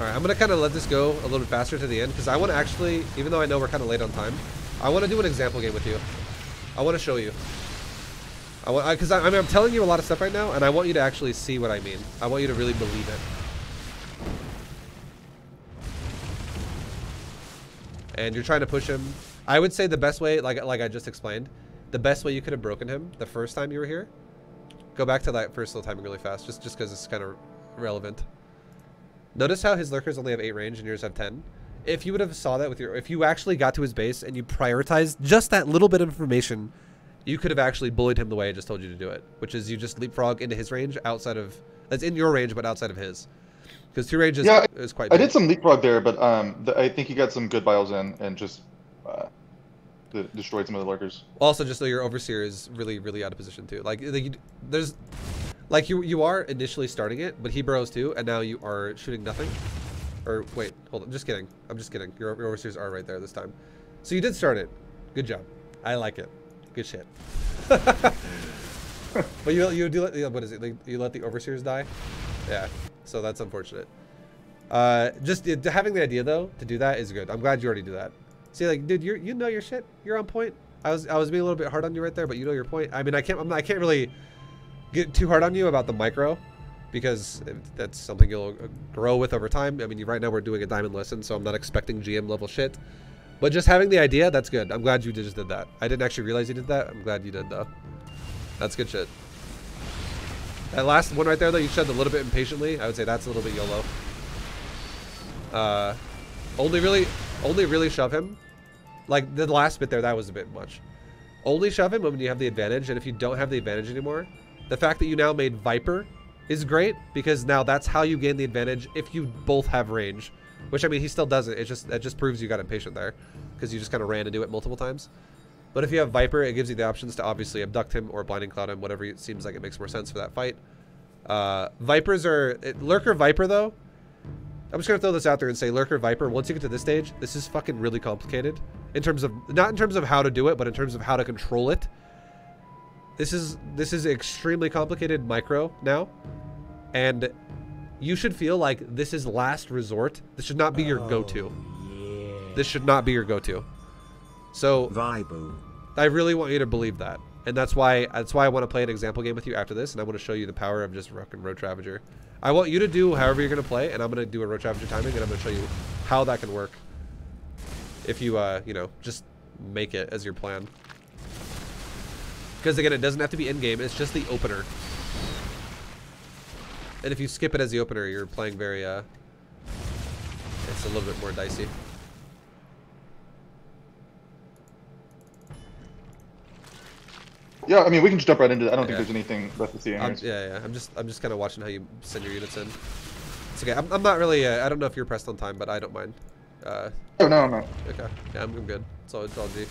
Alright, I'm going to kind of let this go a little bit faster to the end, because I want to actually, even though I know we're kind of late on time, I want to do an example game with you. I want to show you. Because I'm telling you a lot of stuff right now, and I want you to actually see what I mean. I want you to really believe it. And you're trying to push him. I would say the best way, like I just explained, the best way you could have broken him the first time you were here. Go back to that first little timing really fast, just because it's kind of relevant. Notice how his lurkers only have 8 range and yours have 10. If you would have saw that with your, if you actually got to his base and you prioritized just that little bit of information, you could have actually bullied him the way I just told you to do it, which is you just leapfrog into his range outside of, that's in your range but outside of his. Because 2 range is quite big. I did some leapfrog there, but I think you got some good bios in and just destroyed some of the lurkers. Also, just so your overseer is really, really out of position too. Like there's, like you are initially starting it, but he burrows too, and now you are shooting nothing. Or wait, hold on, just kidding. I'm just kidding. Your overseers are right there this time. So you did start it. Good job. I like it. Good shit. But you do let, what is it? Like, you let the overseers die? Yeah. So that's unfortunate. Just having the idea though to do that is good. I'm glad you already do that. See, like, dude, you know your shit. You're on point. I was being a little bit hard on you right there, but you know your point. I mean, I can't really get too hard on you about the micro, because that's something you'll grow with over time. I mean, right now we're doing a diamond lesson, so I'm not expecting GM level shit. But just having the idea, that's good. I'm glad you just did that. I didn't actually realize you did that. I'm glad you did though. That's good shit. That last one right there though, you shoved a little bit impatiently. I would say that's a little bit YOLO. Only really shove him. Like the last bit there, that was a bit much. Only shove him when you have the advantage, and if you don't have the advantage anymore, the fact that you now made Viper is great, because now that's how you gain the advantage if you both have range. Which, I mean, he still doesn't. It just proves you got impatient there, because you just kind of ran into it multiple times. But if you have Viper, it gives you the options to obviously abduct him or blinding cloud him, whatever it seems like it makes more sense for that fight. Vipers are... Lurker Viper, though, I'm just going to throw this out there and say Lurker Viper, once you get to this stage, this is fucking really complicated. In terms of... Not in terms of how to do it, but in terms of how to control it. This is extremely complicated micro now. And you should feel like this is last resort. This should not be your go-to. Yeah. This should not be your go-to. So ViBE. I really want you to believe that. And that's why I want to play an example game with you after this, and I want to show you the power of just rocking Roach Ravager. I want you to do however you're going to play, and I'm going to do a Roach Ravager timing, and I'm going to show you how that can work. If you, you know, just make it as your plan. Because again, it doesn't have to be in-game, it's just the opener. And if you skip it as the opener, you're playing very, it's a little bit more dicey. Yeah, I mean, we can just jump right into it. I don't think there's anything left to see. Yeah. I'm just kind of watching how you send your units in. It's okay. I'm not really. I don't know if you're pressed on time, but I don't mind. Oh no, I'm not. Okay. Yeah, I'm good. It's all G.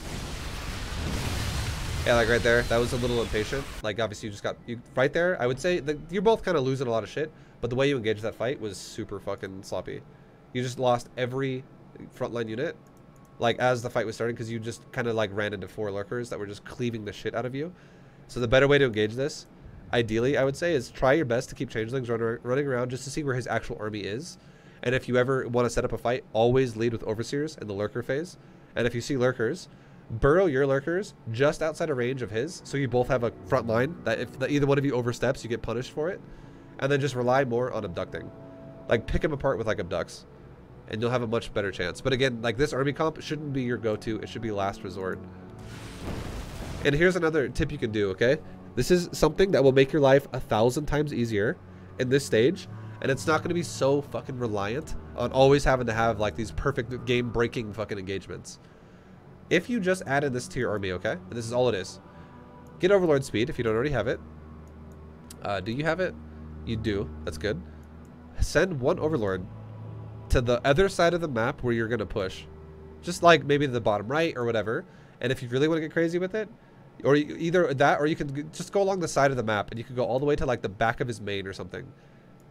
Yeah, like right there, that was a little impatient. Like obviously you just got right there. I would say that you're both kind of losing a lot of shit, but the way you engaged that fight was super fucking sloppy. You just lost every frontline unit, like as the fight was starting, because you just kind of like ran into 4 lurkers that were just cleaving the shit out of you. So the better way to engage this, ideally, I would say, is try your best to keep changelings running around just to see where his actual army is. And if you ever want to set up a fight, always lead with overseers in the lurker phase. And if you see lurkers, burrow your lurkers just outside of range of his, so you both have a front line that if either one of you oversteps, you get punished for it. And then just rely more on abducting. Like pick him apart with like abducts, and you'll have a much better chance. But again, like this army comp shouldn't be your go-to. It should be last resort. And here's another tip you can do, okay? This is something that will make your life 1,000 times easier in this stage. And it's not going to be so fucking reliant on always having to have like these perfect game-breaking fucking engagements. If you just added this to your army, okay? And this is all it is. Get Overlord speed if you don't already have it. Do you have it? You do. That's good. Send 1 Overlord to the other side of the map where you're going to push. Just like maybe to the bottom right or whatever. And if you really want to get crazy with it, or either that, or you can just go along the side of the map and you can go all the way to like the back of his main or something.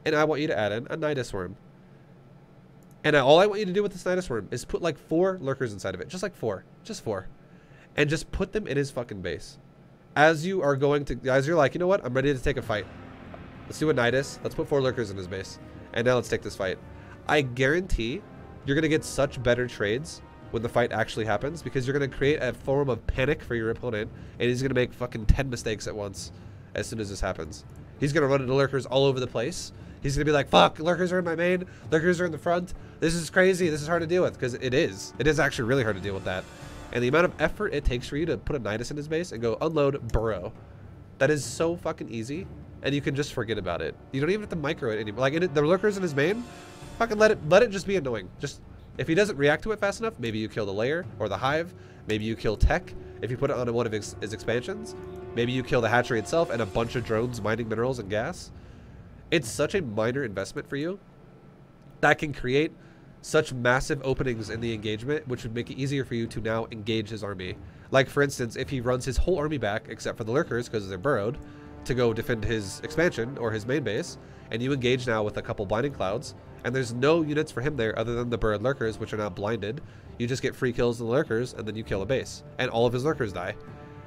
And I want you to add in a Nidus Worm. And all I want you to do with this Nidus Worm is put like 4 lurkers inside of it. Just like 4. Just 4. And just put them in his fucking base. As you are going to, as you're like, you know what? I'm ready to take a fight. Let's do a Nidus. Let's put 4 lurkers in his base. And now let's take this fight. I guarantee you're going to get such better trades when the fight actually happens, because you're going to create a form of panic for your opponent, and he's going to make fucking 10 mistakes at once as soon as this happens. He's going to run into lurkers all over the place. He's going to be like, fuck, lurkers are in my main, lurkers are in the front. This is crazy. This is hard to deal with, because it is. It is actually really hard to deal with that. And the amount of effort it takes for you to put a Nidus in his base and go unload burrow. That is so fucking easy, and you can just forget about it. You don't even have to micro it anymore. Like, the lurkers in his main, fucking let it just be annoying. Just, if he doesn't react to it fast enough, maybe you kill the lair or the hive. Maybe you kill tech if you put it on one of his expansions. Maybe you kill the hatchery itself and a bunch of drones mining minerals and gas. It's such a minor investment for you that can create such massive openings in the engagement, which would make it easier for you to now engage his army. Like, for instance, if he runs his whole army back, except for the lurkers because they're burrowed, to go defend his expansion or his main base, and you engage now with a couple blinding clouds, and there's no units for him there other than the burrowed lurkers, which are now blinded, you just get free kills on the lurkers, and then you kill a base, and all of his lurkers die.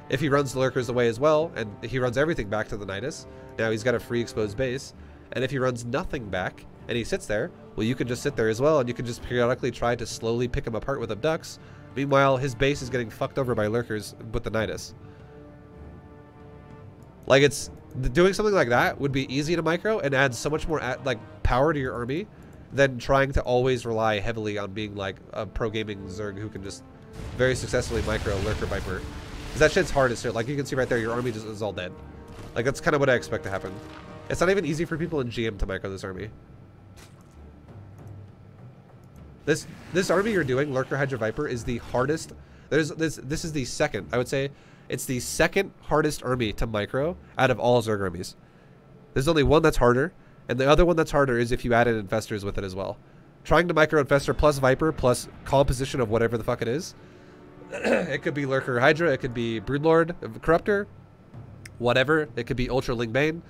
If he runs the lurkers away as well, and he runs everything back to the Nidus, now he's got a free exposed base, and if he runs nothing back, and he sits there, well, you can just sit there as well, and you can just periodically try to slowly pick him apart with abducts. Meanwhile, his base is getting fucked over by lurkers with the Nidus. Like, it's doing something like that would be easy to micro and add so much more power to your army than trying to always rely heavily on being like a pro gaming Zerg who can just very successfully micro lurker viper. Because that shit's hard as shit. Like, you can see right there, your army just is all dead. Like, that's kind of what I expect to happen. It's not even easy for people in GM to micro this army. This army you're doing, Lurker Hydra Viper, is the hardest. This is the second, I would say, it's the second hardest army to micro out of all Zerg armies. There's only one that's harder, and the other one that's harder is if you add in infestors with it as well. Trying to micro infestor plus Viper plus composition of whatever the fuck it is. It could be Lurker Hydra, it could be Broodlord Corruptor, whatever. It could be Ultra Ling Bane.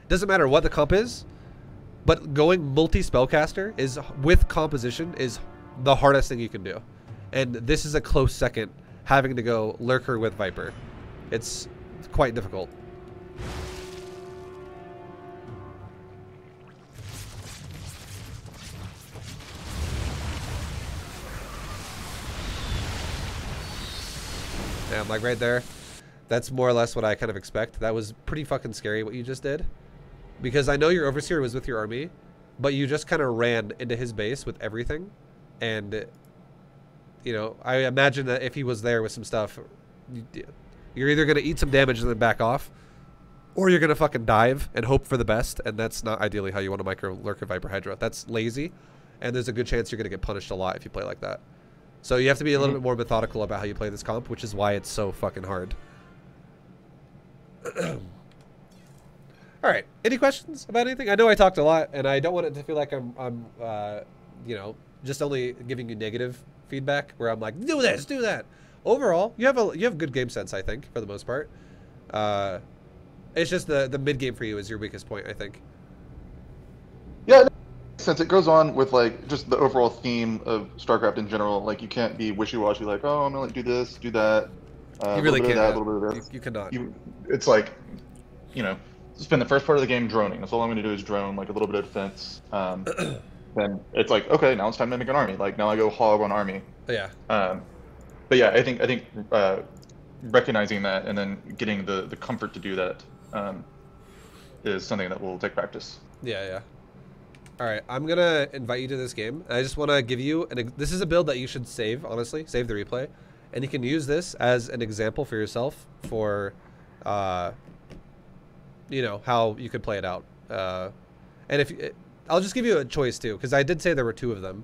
Doesn't matter what the comp is. But going multi-spellcaster is, with composition, is the hardest thing you can do. And this is a close second, having to go Lurker with Viper. It's quite difficult. Yeah, I'm like right there. That's more or less what I kind of expect. That was pretty fucking scary what you just did. Because I know your Overseer was with your army, but you just kind of ran into his base with everything. And, you know, I imagine that if he was there with some stuff, you're either going to eat some damage and then back off, or you're going to fucking dive and hope for the best. And that's not ideally how you want to micro Lurker Viper Hydra. That's lazy, and there's a good chance you're going to get punished a lot if you play like that. So you have to be a little bit more methodical about how you play this comp, which is why it's so fucking hard. All right. Any questions about anything? I know I talked a lot, and I don't want it to feel like I'm you know, just only giving you negative feedback where I'm like, do this, do that. Overall, you have good game sense, I think, for the most part. It's just the mid game for you is your weakest point, I think. Yeah, since it goes on with like just the overall theme of StarCraft in general, like you can't be wishy-washy, like, oh, I'm gonna like do this, do that. You really can't. A little bit of this. You cannot. It's like, you know, spend the first part of the game droning. That's all I'm going to do is drone, like a little bit of defense. Then it's like, okay, now it's time to make an army. Like now I go hog on army. Yeah. But yeah, I think recognizing that and then getting the comfort to do that is something that will take practice. Yeah, yeah. All right, I'm gonna invite you to this game. I just want to give you this is a build that you should save. Honestly, save the replay, and you can use this as an example for yourself for. You know, how you could play it out. And I'll just give you a choice too, because I did say there were two of them.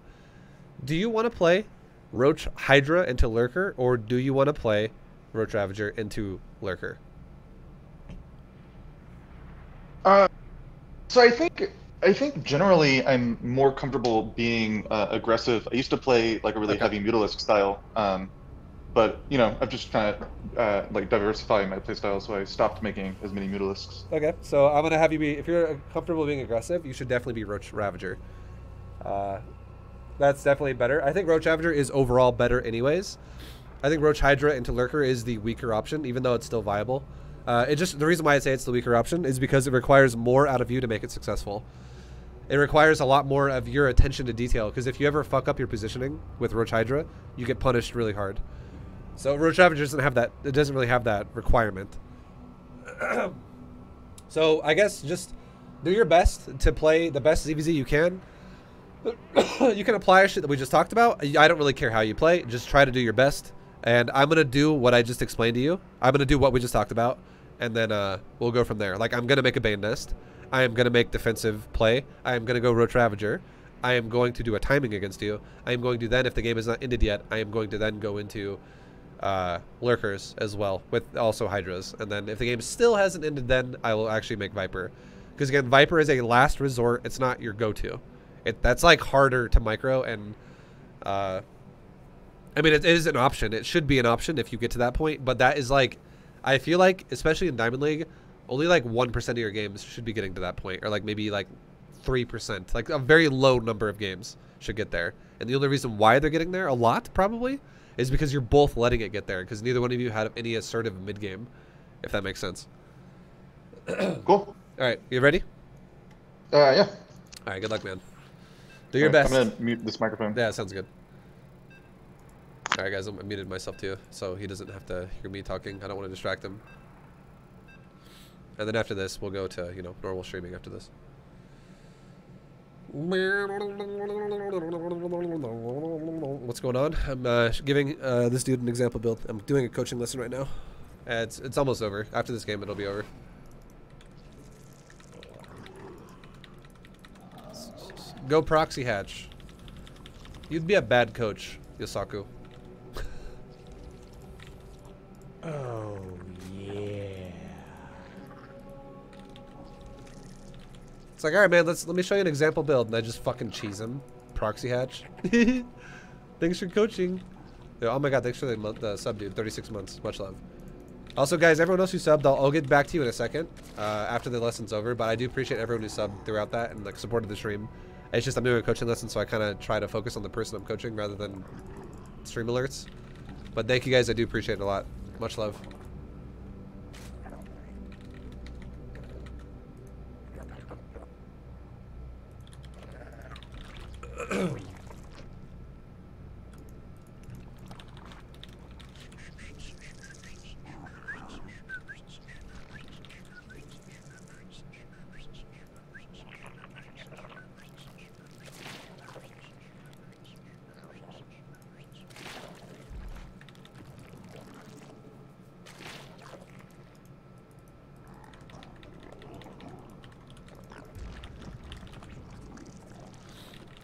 Do you want to play Roach Hydra into Lurker, or do you want to play Roach Ravager into Lurker? So I think generally I'm more comfortable being aggressive. I used to play like a really heavy Mutalisk style. But, you know, I've just kind of, like, diversifying my playstyle, so I stopped making as many Mutalisks. Okay, so I'm going to have you be, if you're comfortable being aggressive, you should definitely be Roach Ravager. That's definitely better. I think Roach Ravager is overall better anyways. I think Roach Hydra into Lurker is the weaker option, even though it's still viable. The reason why I say it's the weaker option is because it requires more out of you to make it successful. it requires a lot more of your attention to detail, because if you ever fuck up your positioning with Roach Hydra, you get punished really hard. So Roach Ravager doesn't have that. It doesn't really have that requirement. So I guess just do your best to play the best ZvZ you can. You can apply shit that we just talked about. I don't really care how you play. Just try to do your best. And I'm going to do what I just explained to you. I'm going to do what we just talked about. And then we'll go from there. Like, I'm going to make a Bane Nest. I am going to make defensive play. I am going to go Roach Ravager. I am going to do a timing against you. I am going to then, if the game is not ended yet, I am going to then go into Lurkers as well, with also Hydras. And then if the game still hasn't ended, then I will actually make Viper. Because again, Viper is a last resort. It's not your go-to. That's like harder to micro, and I mean, it is an option. It should be an option if you get to that point, but that is like, I feel like, especially in Diamond League, only like 1% of your games should be getting to that point, or like maybe like 3%. Like a very low number of games should get there. And the only reason why they're getting there, a lot probably, is because you're both letting it get there, because neither one of you had any assertive mid-game, if that makes sense. Cool. Alright, you ready? Yeah. Alright, good luck, man. Do your best. I'm gonna mute this microphone. Yeah, sounds good. Alright guys, I muted myself too, so he doesn't have to hear me talking. I don't want to distract him. And then after this, we'll go to, you know, normal streaming after this. What's going on? I'm giving this dude an example build. I'm doing a coaching lesson right now. It's almost over. After this game, it'll be over. Go proxy hatch. You'd be a bad coach, Yosaku. Oh, yeah. It's like, all right, man, let me show you an example build, and I just fucking cheese him. Proxy hatch. Thanks for coaching. Yeah, oh my god, thanks for the sub, dude. 36 months. Much love. Also, guys, everyone else who subbed, I'll get back to you in a second after the lesson's over, but I do appreciate everyone who subbed throughout that and like supported the stream. It's just I'm doing a coaching lesson, so I kind of try to focus on the person I'm coaching rather than stream alerts. But thank you guys, I do appreciate it a lot. Much love.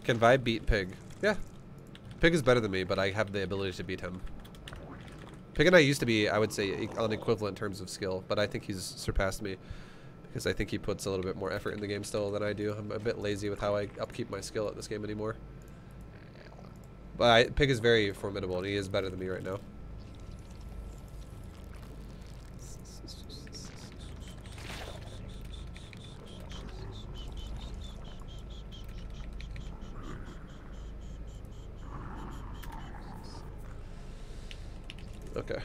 Can ViBE beat Pig? Yeah. Pig is better than me, but I have the ability to beat him. Pig and I used to be, I would say, on equivalent terms of skill, but I think he's surpassed me because I think he puts a little bit more effort in the game still than I do. I'm a bit lazy with how I upkeep my skill at this game anymore. But Pig is very formidable, and he is better than me right now. Okay.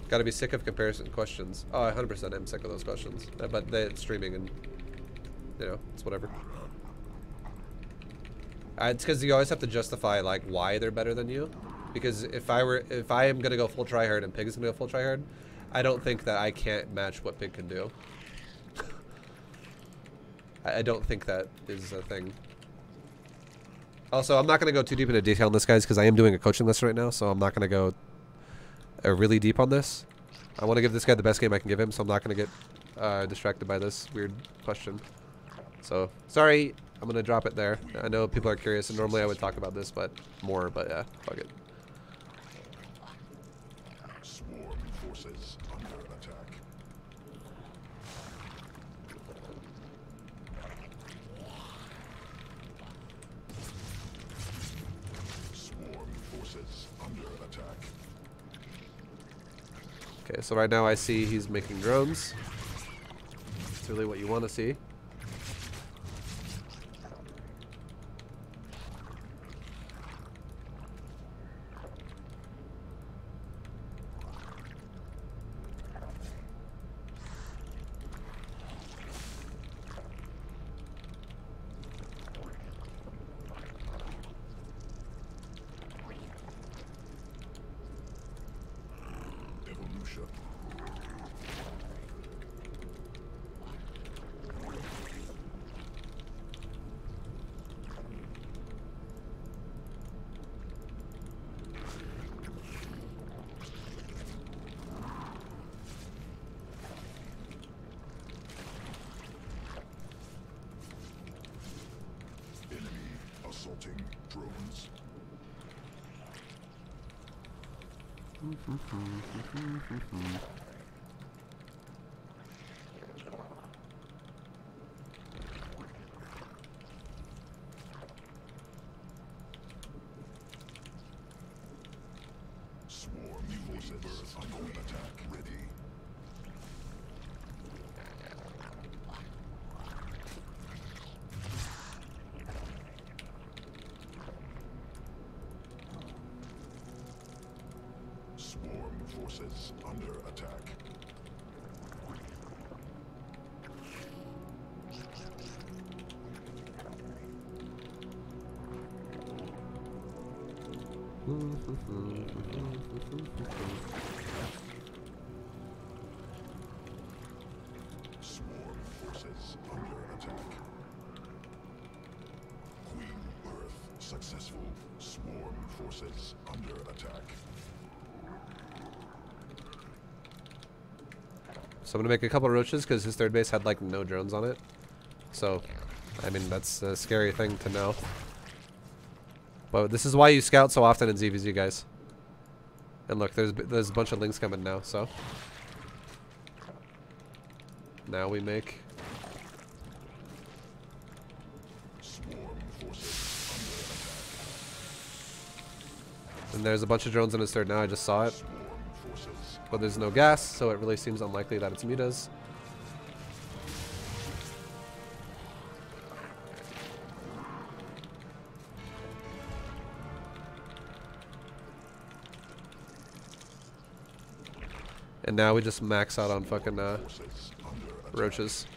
Gotta be sick of comparison questions. Oh, I 100% am sick of those questions. But it's streaming and, you know, it's whatever. It's because you always have to justify, like, why they're better than you. Because if I am gonna go full tryhard and Pig is gonna go full tryhard, I don't think that I can't match what Pig can do. I don't think that is a thing. Also, I'm not going to go too deep into detail on this, guys, because I am doing a coaching lesson right now, so I'm not going to go really deep on this. I want to give this guy the best game I can give him, so I'm not going to get distracted by this weird question. So, sorry, I'm going to drop it there. I know people are curious, and normally I would talk about this, but more, but yeah, fuck it. Swarm forces under attack. Okay, so right now I see he's making drones. It's really what you want to see. minutia. Enemy assaulting drones. Swarm forces under attack. Ready. Swarm forces under attack. Swarm forces under attack. Queen Earth successful. Swarm forces under attack. So I'm gonna make a couple roaches because his third base had like no drones on it. So, I mean that's a scary thing to know. But this is why you scout so often in ZvZ, guys. And look, there's a bunch of links coming now. So now we make. Swarm forces under attack. And there's a bunch of drones in his third now. I just saw it. Swarm forces. But there's no gas, so it really seems unlikely that it's mutas. And now we just max out on fucking Forces under attack. roaches.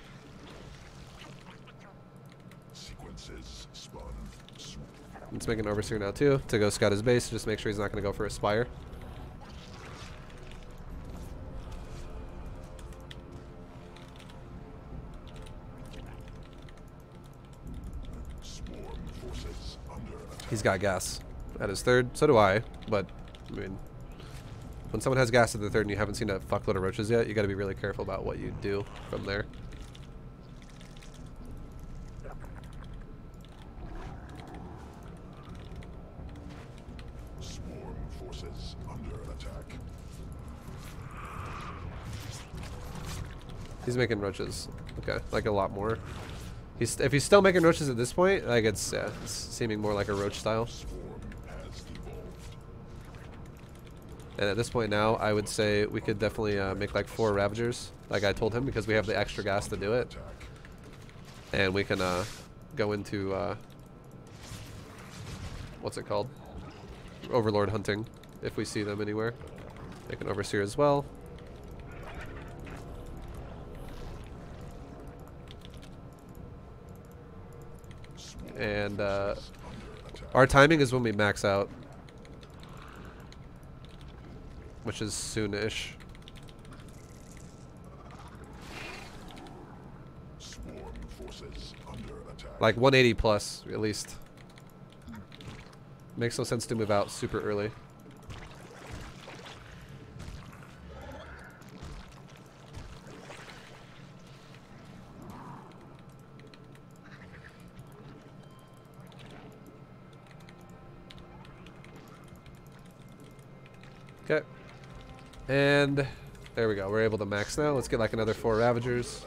Sequences spun. Let's make an overseer now too to go scout his base. Just make sure he's not going to go for a spire. Swarm forces under attack. He's got gas at his third. So do I. But I mean, when someone has gas at the third and you haven't seen a fuckload of roaches yet, you got to be really careful about what you do from there. Swarm forces under attack. He's making roaches. Okay, like a lot more. If he's still making roaches at this point, like it's seeming more like a roach style. Swarm has evolved. And at this point now, I would say we could definitely make like 4 Ravagers, like I told him, because we have the extra gas to do it. Attack. And we can go into, what's it called? Overlord hunting, if we see them anywhere. Make an Overseer as well. And our timing is when we max out, which is soon-ish. Swarm forces under attack. Like 180 plus, at least. Makes no sense to move out super early. Okay. And there we go. We're able to max now. Let's get like another 4 Ravagers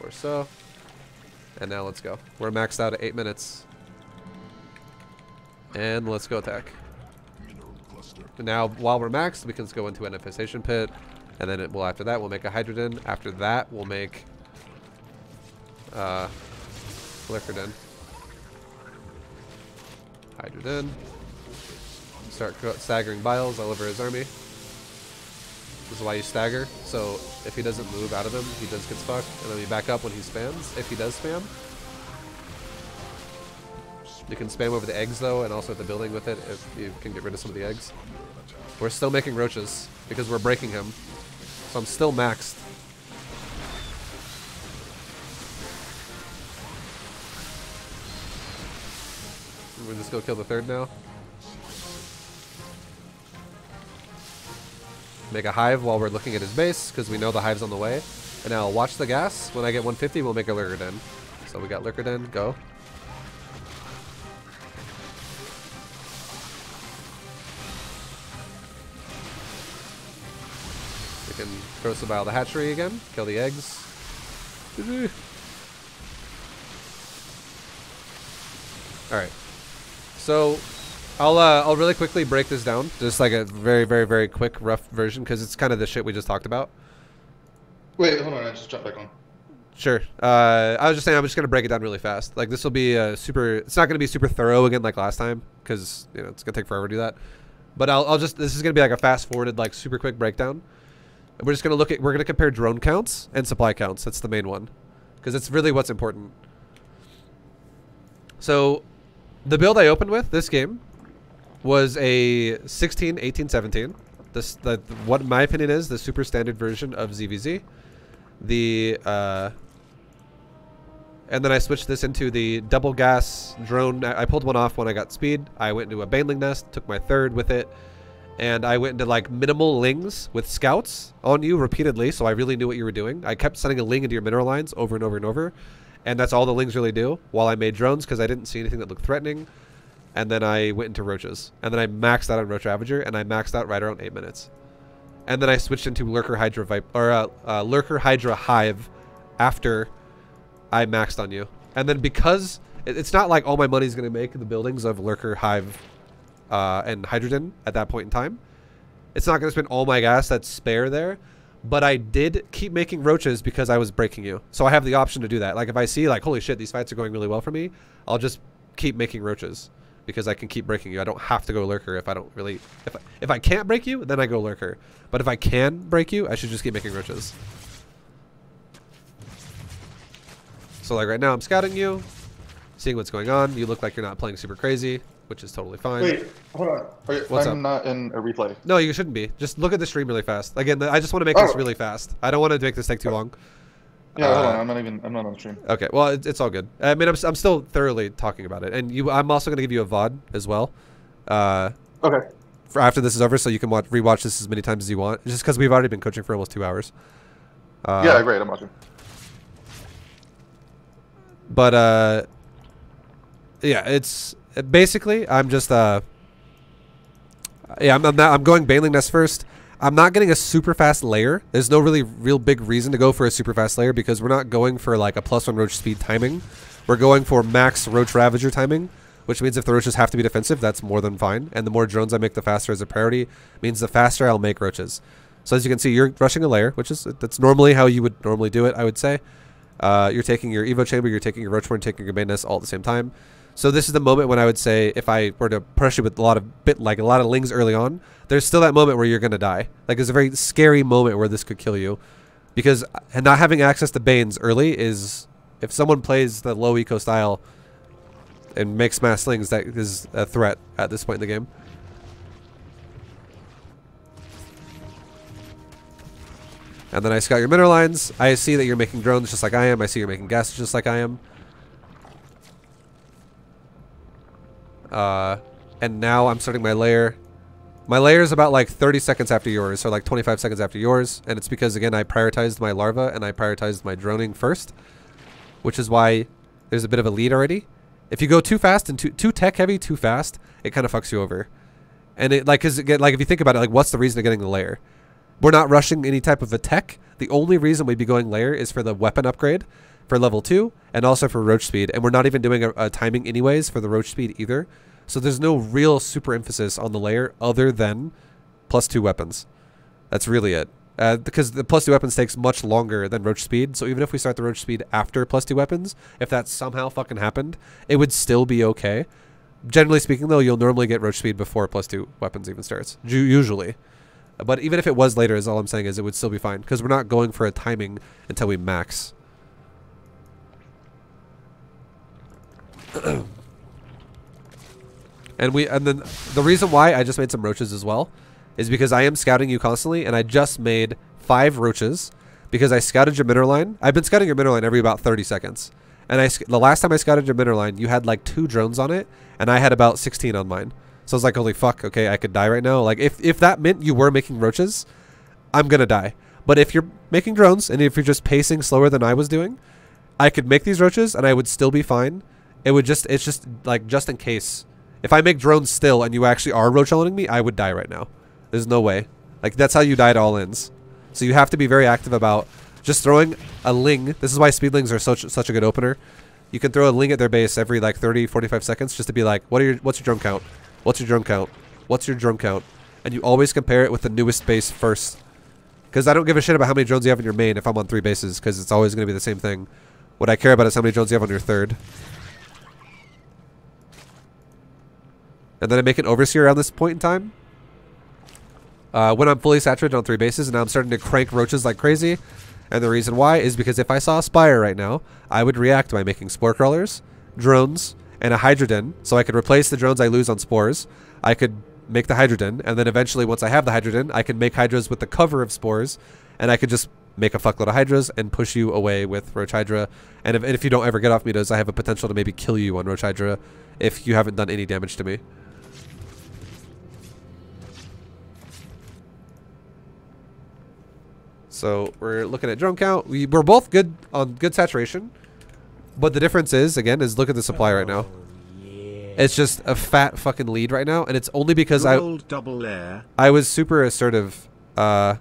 or so. And now let's go. We're maxed out at 8 minutes. And let's go attack. Mineral cluster. And now, while we're maxed, we can go into an infestation pit. And then after that, we'll make a Hydroden. After that, we'll make Glycerden. Hydroden. Start staggering Biles all over his army. This is why you stagger. So if he doesn't move out of him, he just gets fucked. And then we back up when he spams, if he does spam. You can spam over the eggs though, and also at the building with it if you can get rid of some of the eggs. We're still making roaches. because we're breaking him. So I'm still maxed. We're just gonna kill the third now. Make a hive while we're looking at his base, because we know the hive's on the way. And now watch the gas. When I get 150, we'll make a lurker den. So we got lurker den, go. We can throw some out of the hatchery again, kill the eggs. Alright. So I'll really quickly break this down, just like a very quick rough version, because it's kind of the shit we just talked about. Wait, hold on, I just jumped back on. Sure. I was just saying I'm just gonna break it down really fast. Like this will be super. It's not gonna be super thorough again like last time, because you know it's gonna take forever to do that. But I'll just, this is gonna be like a fast forwarded, like super quick breakdown. And we're just gonna we're gonna compare drone counts and supply counts. That's the main one, because it's really what's important. So the build I opened with this game was a 16, 18, 17. This, what in my opinion is the super standard version of ZvZ. And then I switched this into the double gas drone. I pulled one off when I got speed. I went into a baneling nest, took my third with it, and I went into like minimal lings with scouts on you repeatedly, so I really knew what you were doing. I kept sending a ling into your mineral lines over and over and over, and that's all the lings really do, while I made drones because I didn't see anything that looked threatening. And then I went into roaches, and then I maxed out on Roach Ravager, and I maxed out right around 8 minutes. And then I switched into Lurker Hydra Lurker Hydra Hive after I maxed on you. And then because it's not like all my money is going to make the buildings of Lurker Hive and Hydrogen at that point in time. It's not going to spend all my gas that's spare there. But I did keep making roaches because I was breaking you. So I have the option to do that. Like if I see like, holy shit, these fights are going really well for me, I'll just keep making roaches. Because I can keep breaking you. I don't have to go lurker if I don't really... If I can't break you, then I go lurker. But if I can break you, I should just keep making roaches. So like right now, I'm scouting you, seeing what's going on. You look like you're not playing super crazy, which is totally fine. Wait, hold on. What's I'm up? not in a replay. No, you shouldn't be. Just look at the stream really fast. Again, I just want to make this really fast. I don't want to make this take too long. Yeah, hold on. I'm not on the stream. Okay, well, it's all good. I mean, I'm still thoroughly talking about it, and I'm also going to give you a VOD as well. Okay. For after this is over, so you can rewatch this as many times as you want. Just because we've already been coaching for almost 2 hours. Yeah, great. I'm watching. But yeah, it's basically I'm just yeah, I'm going baneling nest first. I'm not getting a super fast layer. There's no real big reason to go for a super fast layer because we're not going for like a +1 roach speed timing. We're going for max roach ravager timing, which means if the roaches have to be defensive, that's more than fine. And the more drones I make, the faster as a priority, means the faster I'll make roaches. So as you can see, you're rushing a layer, that's normally how you would normally do it, I would say. You're taking your Evo chamber, you're taking your roach horn, taking your bane nest all at the same time. So this is the moment when I would say if I were to pressure with a lot of lings early on, there's still that moment where you're gonna die. Like it's a very scary moment where this could kill you, because not having access to banes early is, if someone plays the low eco style and makes mass slings, that is a threat at this point in the game. And then I scout your mineral lines. I see that you're making drones just like I am. I see you're making gas just like I am. And now I'm starting my layer. My layer is about like 30 seconds after yours, so like 25 seconds after yours, and it's because again I prioritized my larva and I prioritized my droning first, which is why there's a bit of a lead already. If you go too fast and too tech heavy too fast, it kind of fucks you over. And it like, cause again, like if you think about it, like what's the reason of getting the layer? We're not rushing any type of a tech. The only reason we'd be going layer is for the weapon upgrade for level 2 and also for roach speed, and we're not even doing a timing anyways for the roach speed either. So there's no real super emphasis on the layer other than +2 weapons. That's really it. Because the +2 weapons takes much longer than roach speed, so even if we start the roach speed after +2 weapons, if that somehow fucking happened, it would still be okay. Generally speaking though, you'll normally get roach speed before +2 weapons even starts, usually. But even if it was later, is all I'm saying is it would still be fine, because we're not going for a timing until we max. And then the reason why I just made some roaches as well is because I am scouting you constantly, and I just made 5 roaches because I scouted your mineral line. I've been scouting your mineral line every about 30 seconds. And the last time I scouted your mineral line, you had like 2 drones on it, and I had about 16 on mine. So I was like, holy fuck, okay, I could die right now. Like, if that meant you were making roaches, I'm gonna die. But if you're making drones, and if you're just pacing slower than I was doing, I could make these roaches, and I would still be fine. It's just, like, just in case. If I make drones still, and you actually are roach owning me, I would die right now. There's no way. Like, that's how you die at all-ins. So you have to be very active about just throwing a ling. This is why speedlings are such a good opener. You can throw a ling at their base every like 30, 45 seconds just to be like, what's your drone count? What's your drone count? What's your drone count? And you always compare it with the newest base first. Because I don't give a shit about how many drones you have in your main if I'm on 3 bases, because it's always going to be the same thing. What I care about is how many drones you have on your third. And then I make an overseer around this point in time. When I'm fully saturated on 3 bases, and now I'm starting to crank roaches like crazy. And the reason why is because if I saw a spire right now, I would react by making spore crawlers, drones, and a hydroden. So I could replace the drones I lose on spores. I could make the hydroden, and then eventually once I have the hydroden, I can make hydras with the cover of spores, and I could just make a fuckload of hydras and push you away with roach hydra. And if you don't ever get off metas, I have a potential to maybe kill you on roach hydra if you haven't done any damage to me. So we're looking at drone count. We're both good on good saturation, but the difference is, again, is look at the supply right now. It's just a fat fucking lead right now, and it's only because I was super assertive on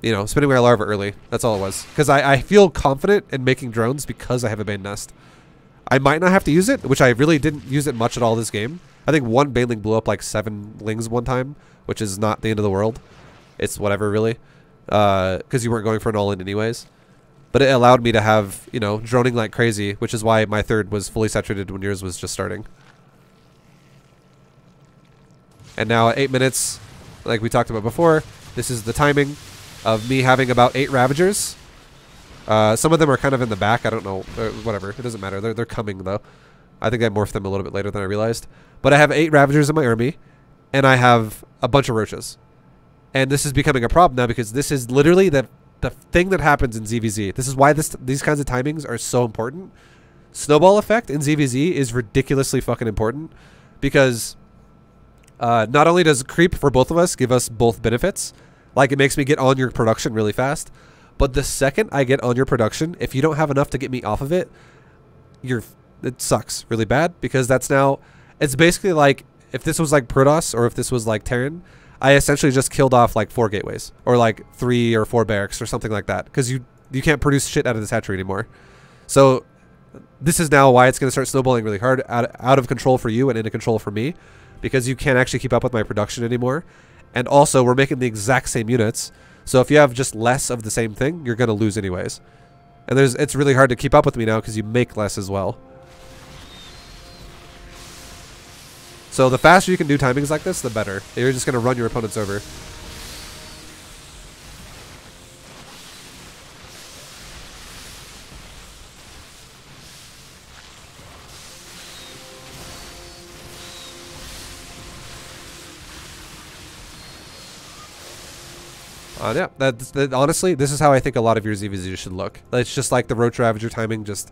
you know, spinning my larva early. That's all it was. Because I feel confident in making drones because I have a bane nest. I might not have to use it, which I really didn't use it much at all this game. I think one baneling blew up like 7 lings one time, which is not the end of the world. It's whatever, really. Because you weren't going for an all-in anyways. But it allowed me to have, you know, droning like crazy, which is why my third was fully saturated when yours was just starting. And now at 8 minutes, like we talked about before, this is the timing of me having about 8 Ravagers. Some of them are kind of in the back. I don't know. Whatever. It doesn't matter. They're coming, though. I think I morphed them a little bit later than I realized. But I have 8 Ravagers in my army, and I have a bunch of Roaches. And this is becoming a problem now because this is literally the thing that happens in ZvZ. This is why these kinds of timings are so important. Snowball effect in ZvZ is ridiculously fucking important because not only does creep for both of us give us both benefits, like it makes me get on your production really fast, but the second I get on your production, if you don't have enough to get me off of it, it sucks really bad because that's now, it's basically like if this was like Protoss or if this was like Terran, I essentially just killed off like 4 gateways or like 3 or 4 barracks or something like that because you can't produce shit out of this hatchery anymore. So this is now why it's going to start snowballing really hard, out of control for you and into control for me, because you can't actually keep up with my production anymore. And also we're making the exact same units, so if you have just less of the same thing, you're going to lose anyways. And it's really hard to keep up with me now because you make less as well. So the faster you can do timings like this, the better. You're just going to run your opponents over. Yeah, honestly, this is how I think a lot of your ZvZ should look. It's just like the Roach Ravager timing. Just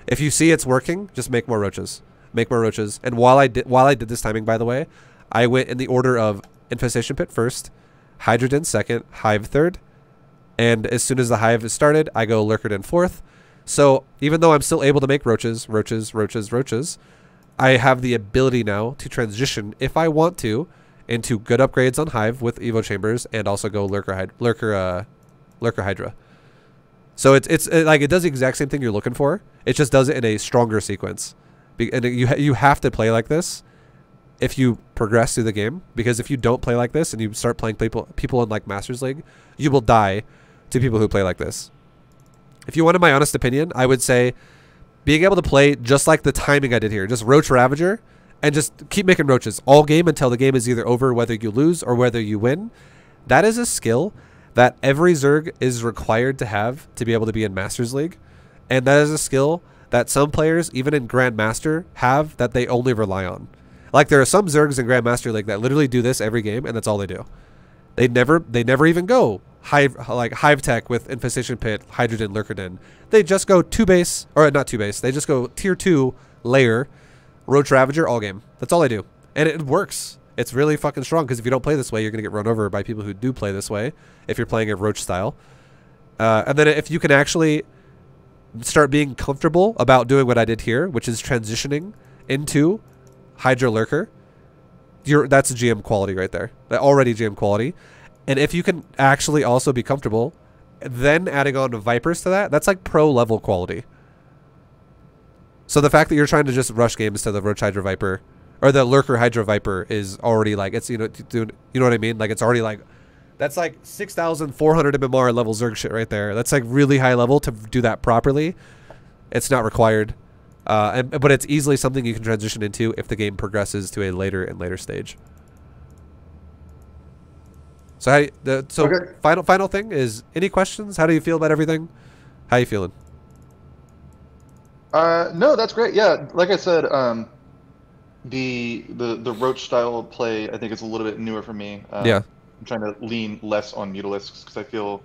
if you see it's working, just make more roaches. Make more roaches. And while I did this timing, by the way, I went in the order of Infestation Pit first, Hydrogen second, Hive third, and as soon as the Hive is started, I go Lurkerden fourth. So even though I'm still able to make roaches, I have the ability now to transition, if I want to, into good upgrades on Hive with Evo Chambers and also go Lurker Hydra. So it's like it does the exact same thing you're looking for. It just does it in a stronger sequence. And you have to play like this if you progress through the game, because if you don't play like this and you start playing people in like Masters League, you will die to people who play like this. If you wanted my honest opinion, I would say being able to play just like the timing I did here, just Roach Ravager, and just keep making roaches all game until the game is either over, whether you lose or whether you win. That is a skill that every Zerg is required to have to be able to be in Masters League, and that is a skill that some players, even in Grandmaster, have that they only rely on. Like there are some Zergs in Grandmaster League that literally do this every game, and that's all they do. They never even go hive tech with Infestation Pit, Hydrogen, Lurkerden. They just go 2 base, or not 2 base. They just go tier 2 layer, Roach Ravager all game. That's all they do, and it works. It's really fucking strong because if you don't play this way, you're gonna get run over by people who do play this way. If you're playing a Roach style, and then if you can actually start being comfortable about doing what I did here, which is transitioning into Hydra Lurker, that's a GM quality right there. That already GM quality. And if you can actually also be comfortable, then adding on Vipers to that, that's like pro level quality. So the fact that you're trying to just rush games to the Roach Hydra Viper or the Lurker Hydra Viper is already like, it's, you know what I mean? Like it's already like, that's like 6,400 MMR level Zerg shit right there. That's like really high level to do that properly. It's not required. But it's easily something you can transition into if the game progresses to a later and later stage. So okay. Final thing is, any questions? How do you feel about everything? How you feeling? No, that's great. Yeah, like I said, the Roach style play I think is a little bit newer for me. Yeah. I'm trying to lean less on Mutalisks because I feel,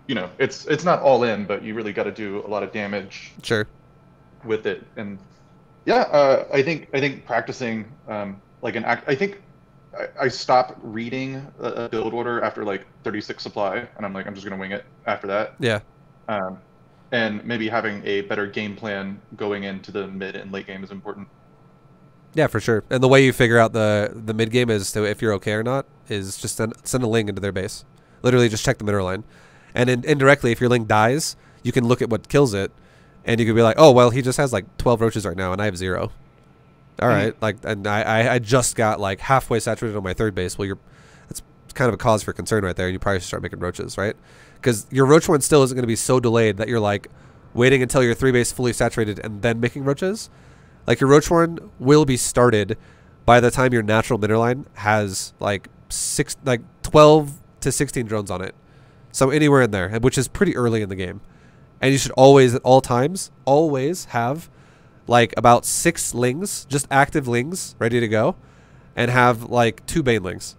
you know, it's not all in, but you really got to do a lot of damage. Sure. With it, and yeah, I think practicing I think I stopped reading a build order after like 36 supply, and I'm just gonna wing it after that. Yeah. And maybe having a better game plan going into the mid and late game is important. Yeah, for sure. And the way you figure out the mid game is to, if you're okay or not, is just send a Ling into their base. Literally just check the mineral line. And indirectly, if your Ling dies, you can look at what kills it, and you could be like, oh, well, he just has like 12 roaches right now, and I have 0. All right, like, and I just got like halfway saturated on my 3rd base. Well, that's kind of a cause for concern right there, and you probably should start making roaches, right? Because your roach one still isn't going to be so delayed that you're like waiting until your 3 base fully saturated and then making roaches. Like your Roach Horn will be started by the time your natural mineral line has like 12 to 16 drones on it. So anywhere in there, which is pretty early in the game. And you should always, at all times, always have like about 6 Lings, just active Lings ready to go, and have like 2 Banelings.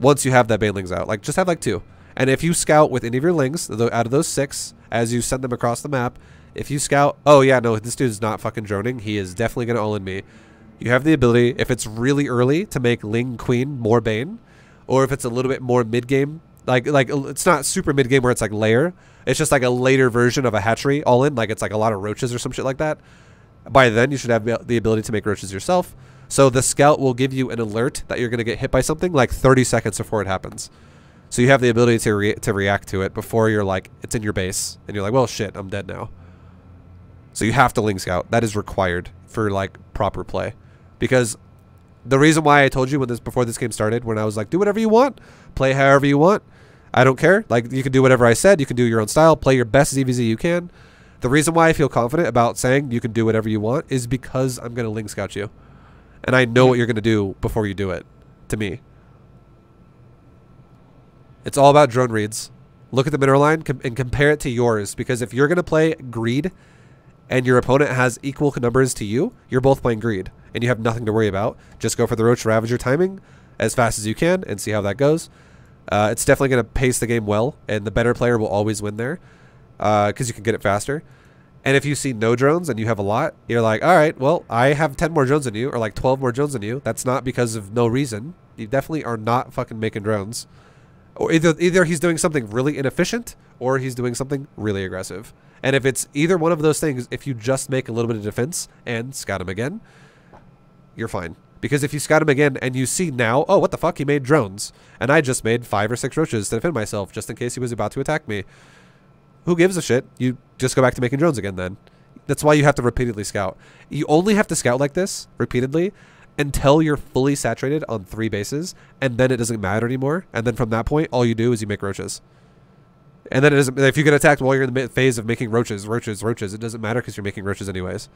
Once you have that Banelings out, like just have like 2. And if you scout with any of your Lings, out of those 6, as you send them across the map, if you scout, oh yeah, no, this dude's not fucking droning, he is definitely going to all-in me. You have the ability, if it's really early, to make Ling Queen more Bane, or if it's a little bit more mid-game, like it's not super mid-game where it's like layer, it's just like a later version of a hatchery all-in, like it's like a lot of roaches or some shit like that. By then, you should have the ability to make roaches yourself. So the scout will give you an alert that you're going to get hit by something like 30 seconds before it happens. So you have the ability to react to it before you're like, it's in your base, and you're like, well, shit, I'm dead now. So you have to Ling Scout. That is required for like proper play. Because the reason why I told you before this game started, when I was like, do whatever you want, play however you want, I don't care. Like, you can do whatever I said, you can do your own style, play your best ZvZ you can. The reason why I feel confident about saying you can do whatever you want is because I'm going to Ling Scout you. And I know what you're going to do before you do it, to me. It's all about drone reads. Look at the mineral line and compare it to yours, because if you're going to play greed and your opponent has equal numbers to you, you're both playing greed and you have nothing to worry about. Just go for the Roach Ravager timing as fast as you can and see how that goes. It's definitely going to pace the game well, and the better player will always win there because you can get it faster. And if you see no drones and you have a lot, you're like, all right, well, I have 10 more drones than you, or like 12 more drones than you. That's not because of no reason. You definitely are not fucking making drones. Or either he's doing something really inefficient or he's doing something really aggressive. And if it's either one of those things, if you just make a little bit of defense and scout him again, you're fine. Because if you scout him again and you see now, oh, what the fuck, he made drones, and I just made 5 or 6 roaches to defend myself just in case he was about to attack me. Who gives a shit? You just go back to making drones again then. That's why you have to repeatedly scout. You only have to scout like this repeatedly until you're fully saturated on 3 bases, and then it doesn't matter anymore. And then from that point, all you do is you make roaches. And then it doesn't, if you get attacked while you're in the phase of making roaches, it doesn't matter because you're making roaches anyways.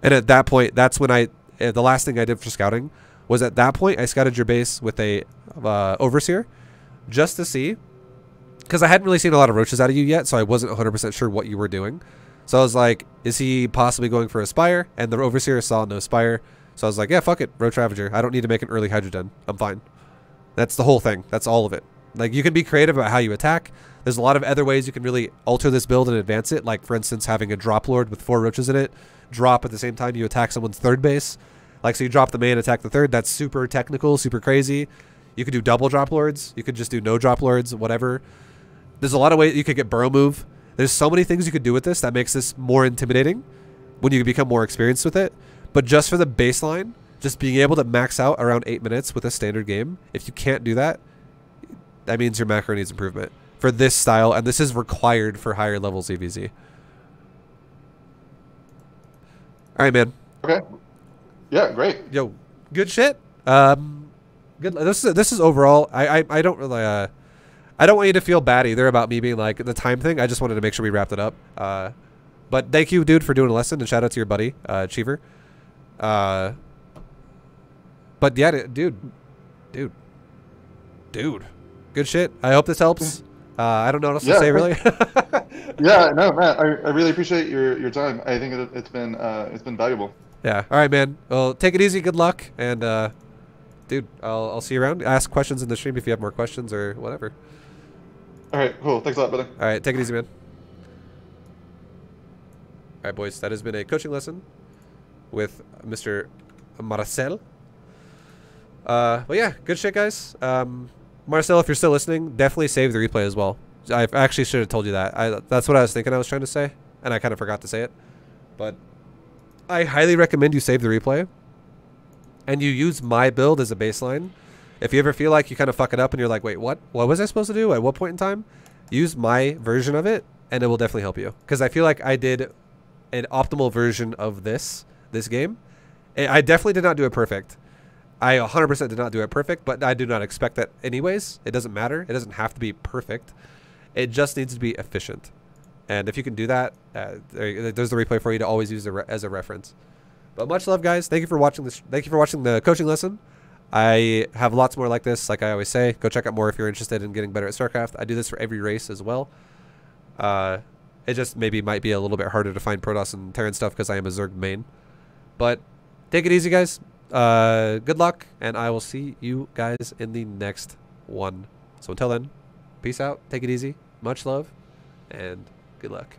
And at that point, that's when the last thing I did for scouting was at that point, I scouted your base with a Overseer just to see, because I hadn't really seen a lot of roaches out of you yet, so I wasn't 100% sure what you were doing. So I was like, is he possibly going for a Spire? And the Overseer saw no Spire. So I was like, yeah, fuck it, Roach Ravager. I don't need to make an early Hydrogen. I'm fine. That's the whole thing. That's all of it. Like, you can be creative about how you attack. There's a lot of other ways you can really alter this build and advance it. Like, for instance, having a Drop Lord with 4 Roaches in it. Drop at the same time you attack someone's third base. Like, so you drop the main, attack the third. That's super technical, super crazy. You could do double Drop Lords. You could just do no Drop Lords, whatever. There's a lot of ways you could get Burrow Move. There's so many things you could do with this that makes this more intimidating when you become more experienced with it. But just for the baseline, just being able to max out around 8 minutes with a standard game, if you can't do that, that means your macro needs improvement for this style, and this is required for higher level ZvZ. All right, man. Okay. Yeah, great. Yo, good shit. Good. This is overall. I don't really. I don't want you to feel bad either about me being like the time thing. I just wanted to make sure we wrapped it up. But thank you, dude, for doing a lesson, and shout out to your buddy, Cheever. But yeah, dude. Good shit. I hope this helps. I don't know what else to say, really. Yeah, no, Matt, I really appreciate your time. I think it's been valuable. Yeah. All right, man. Well, take it easy. Good luck, and dude, I'll see you around. Ask questions in the stream if you have more questions or whatever. All right, cool. Thanks a lot, brother. All right, take it easy, man. All right, boys. That has been a coaching lesson with Mr. Marcel. But yeah, good shit, guys. Marcel, if you're still listening, definitely save the replay as well. I actually should have told you that. That's what I was thinking I was trying to say, and I kind of forgot to say it. But I highly recommend you save the replay, and you use my build as a baseline. If you ever feel like you kind of fuck it up and you're like, wait, what was I supposed to do? At what point in time? Use my version of it, and it will definitely help you. Because I feel like I did an optimal version of this game. I definitely did not do it perfect. I 100% did not do it perfect, but I do not expect that anyways. It doesn't matter. It doesn't have to be perfect. It just needs to be efficient. And if you can do that, there's the replay for you to always use as a reference. But much love, guys. Thank you for watching this. Thank you for watching the coaching lesson. I have lots more like this. Like I always say, go check out more if you're interested in getting better at StarCraft. I do this for every race as well. It just maybe might be a little bit harder to find Protoss and Terran stuff because I am a Zerg main. But take it easy, guys. Good luck, and I will see you guys in the next one. So until then, peace out, take it easy, much love, and good luck.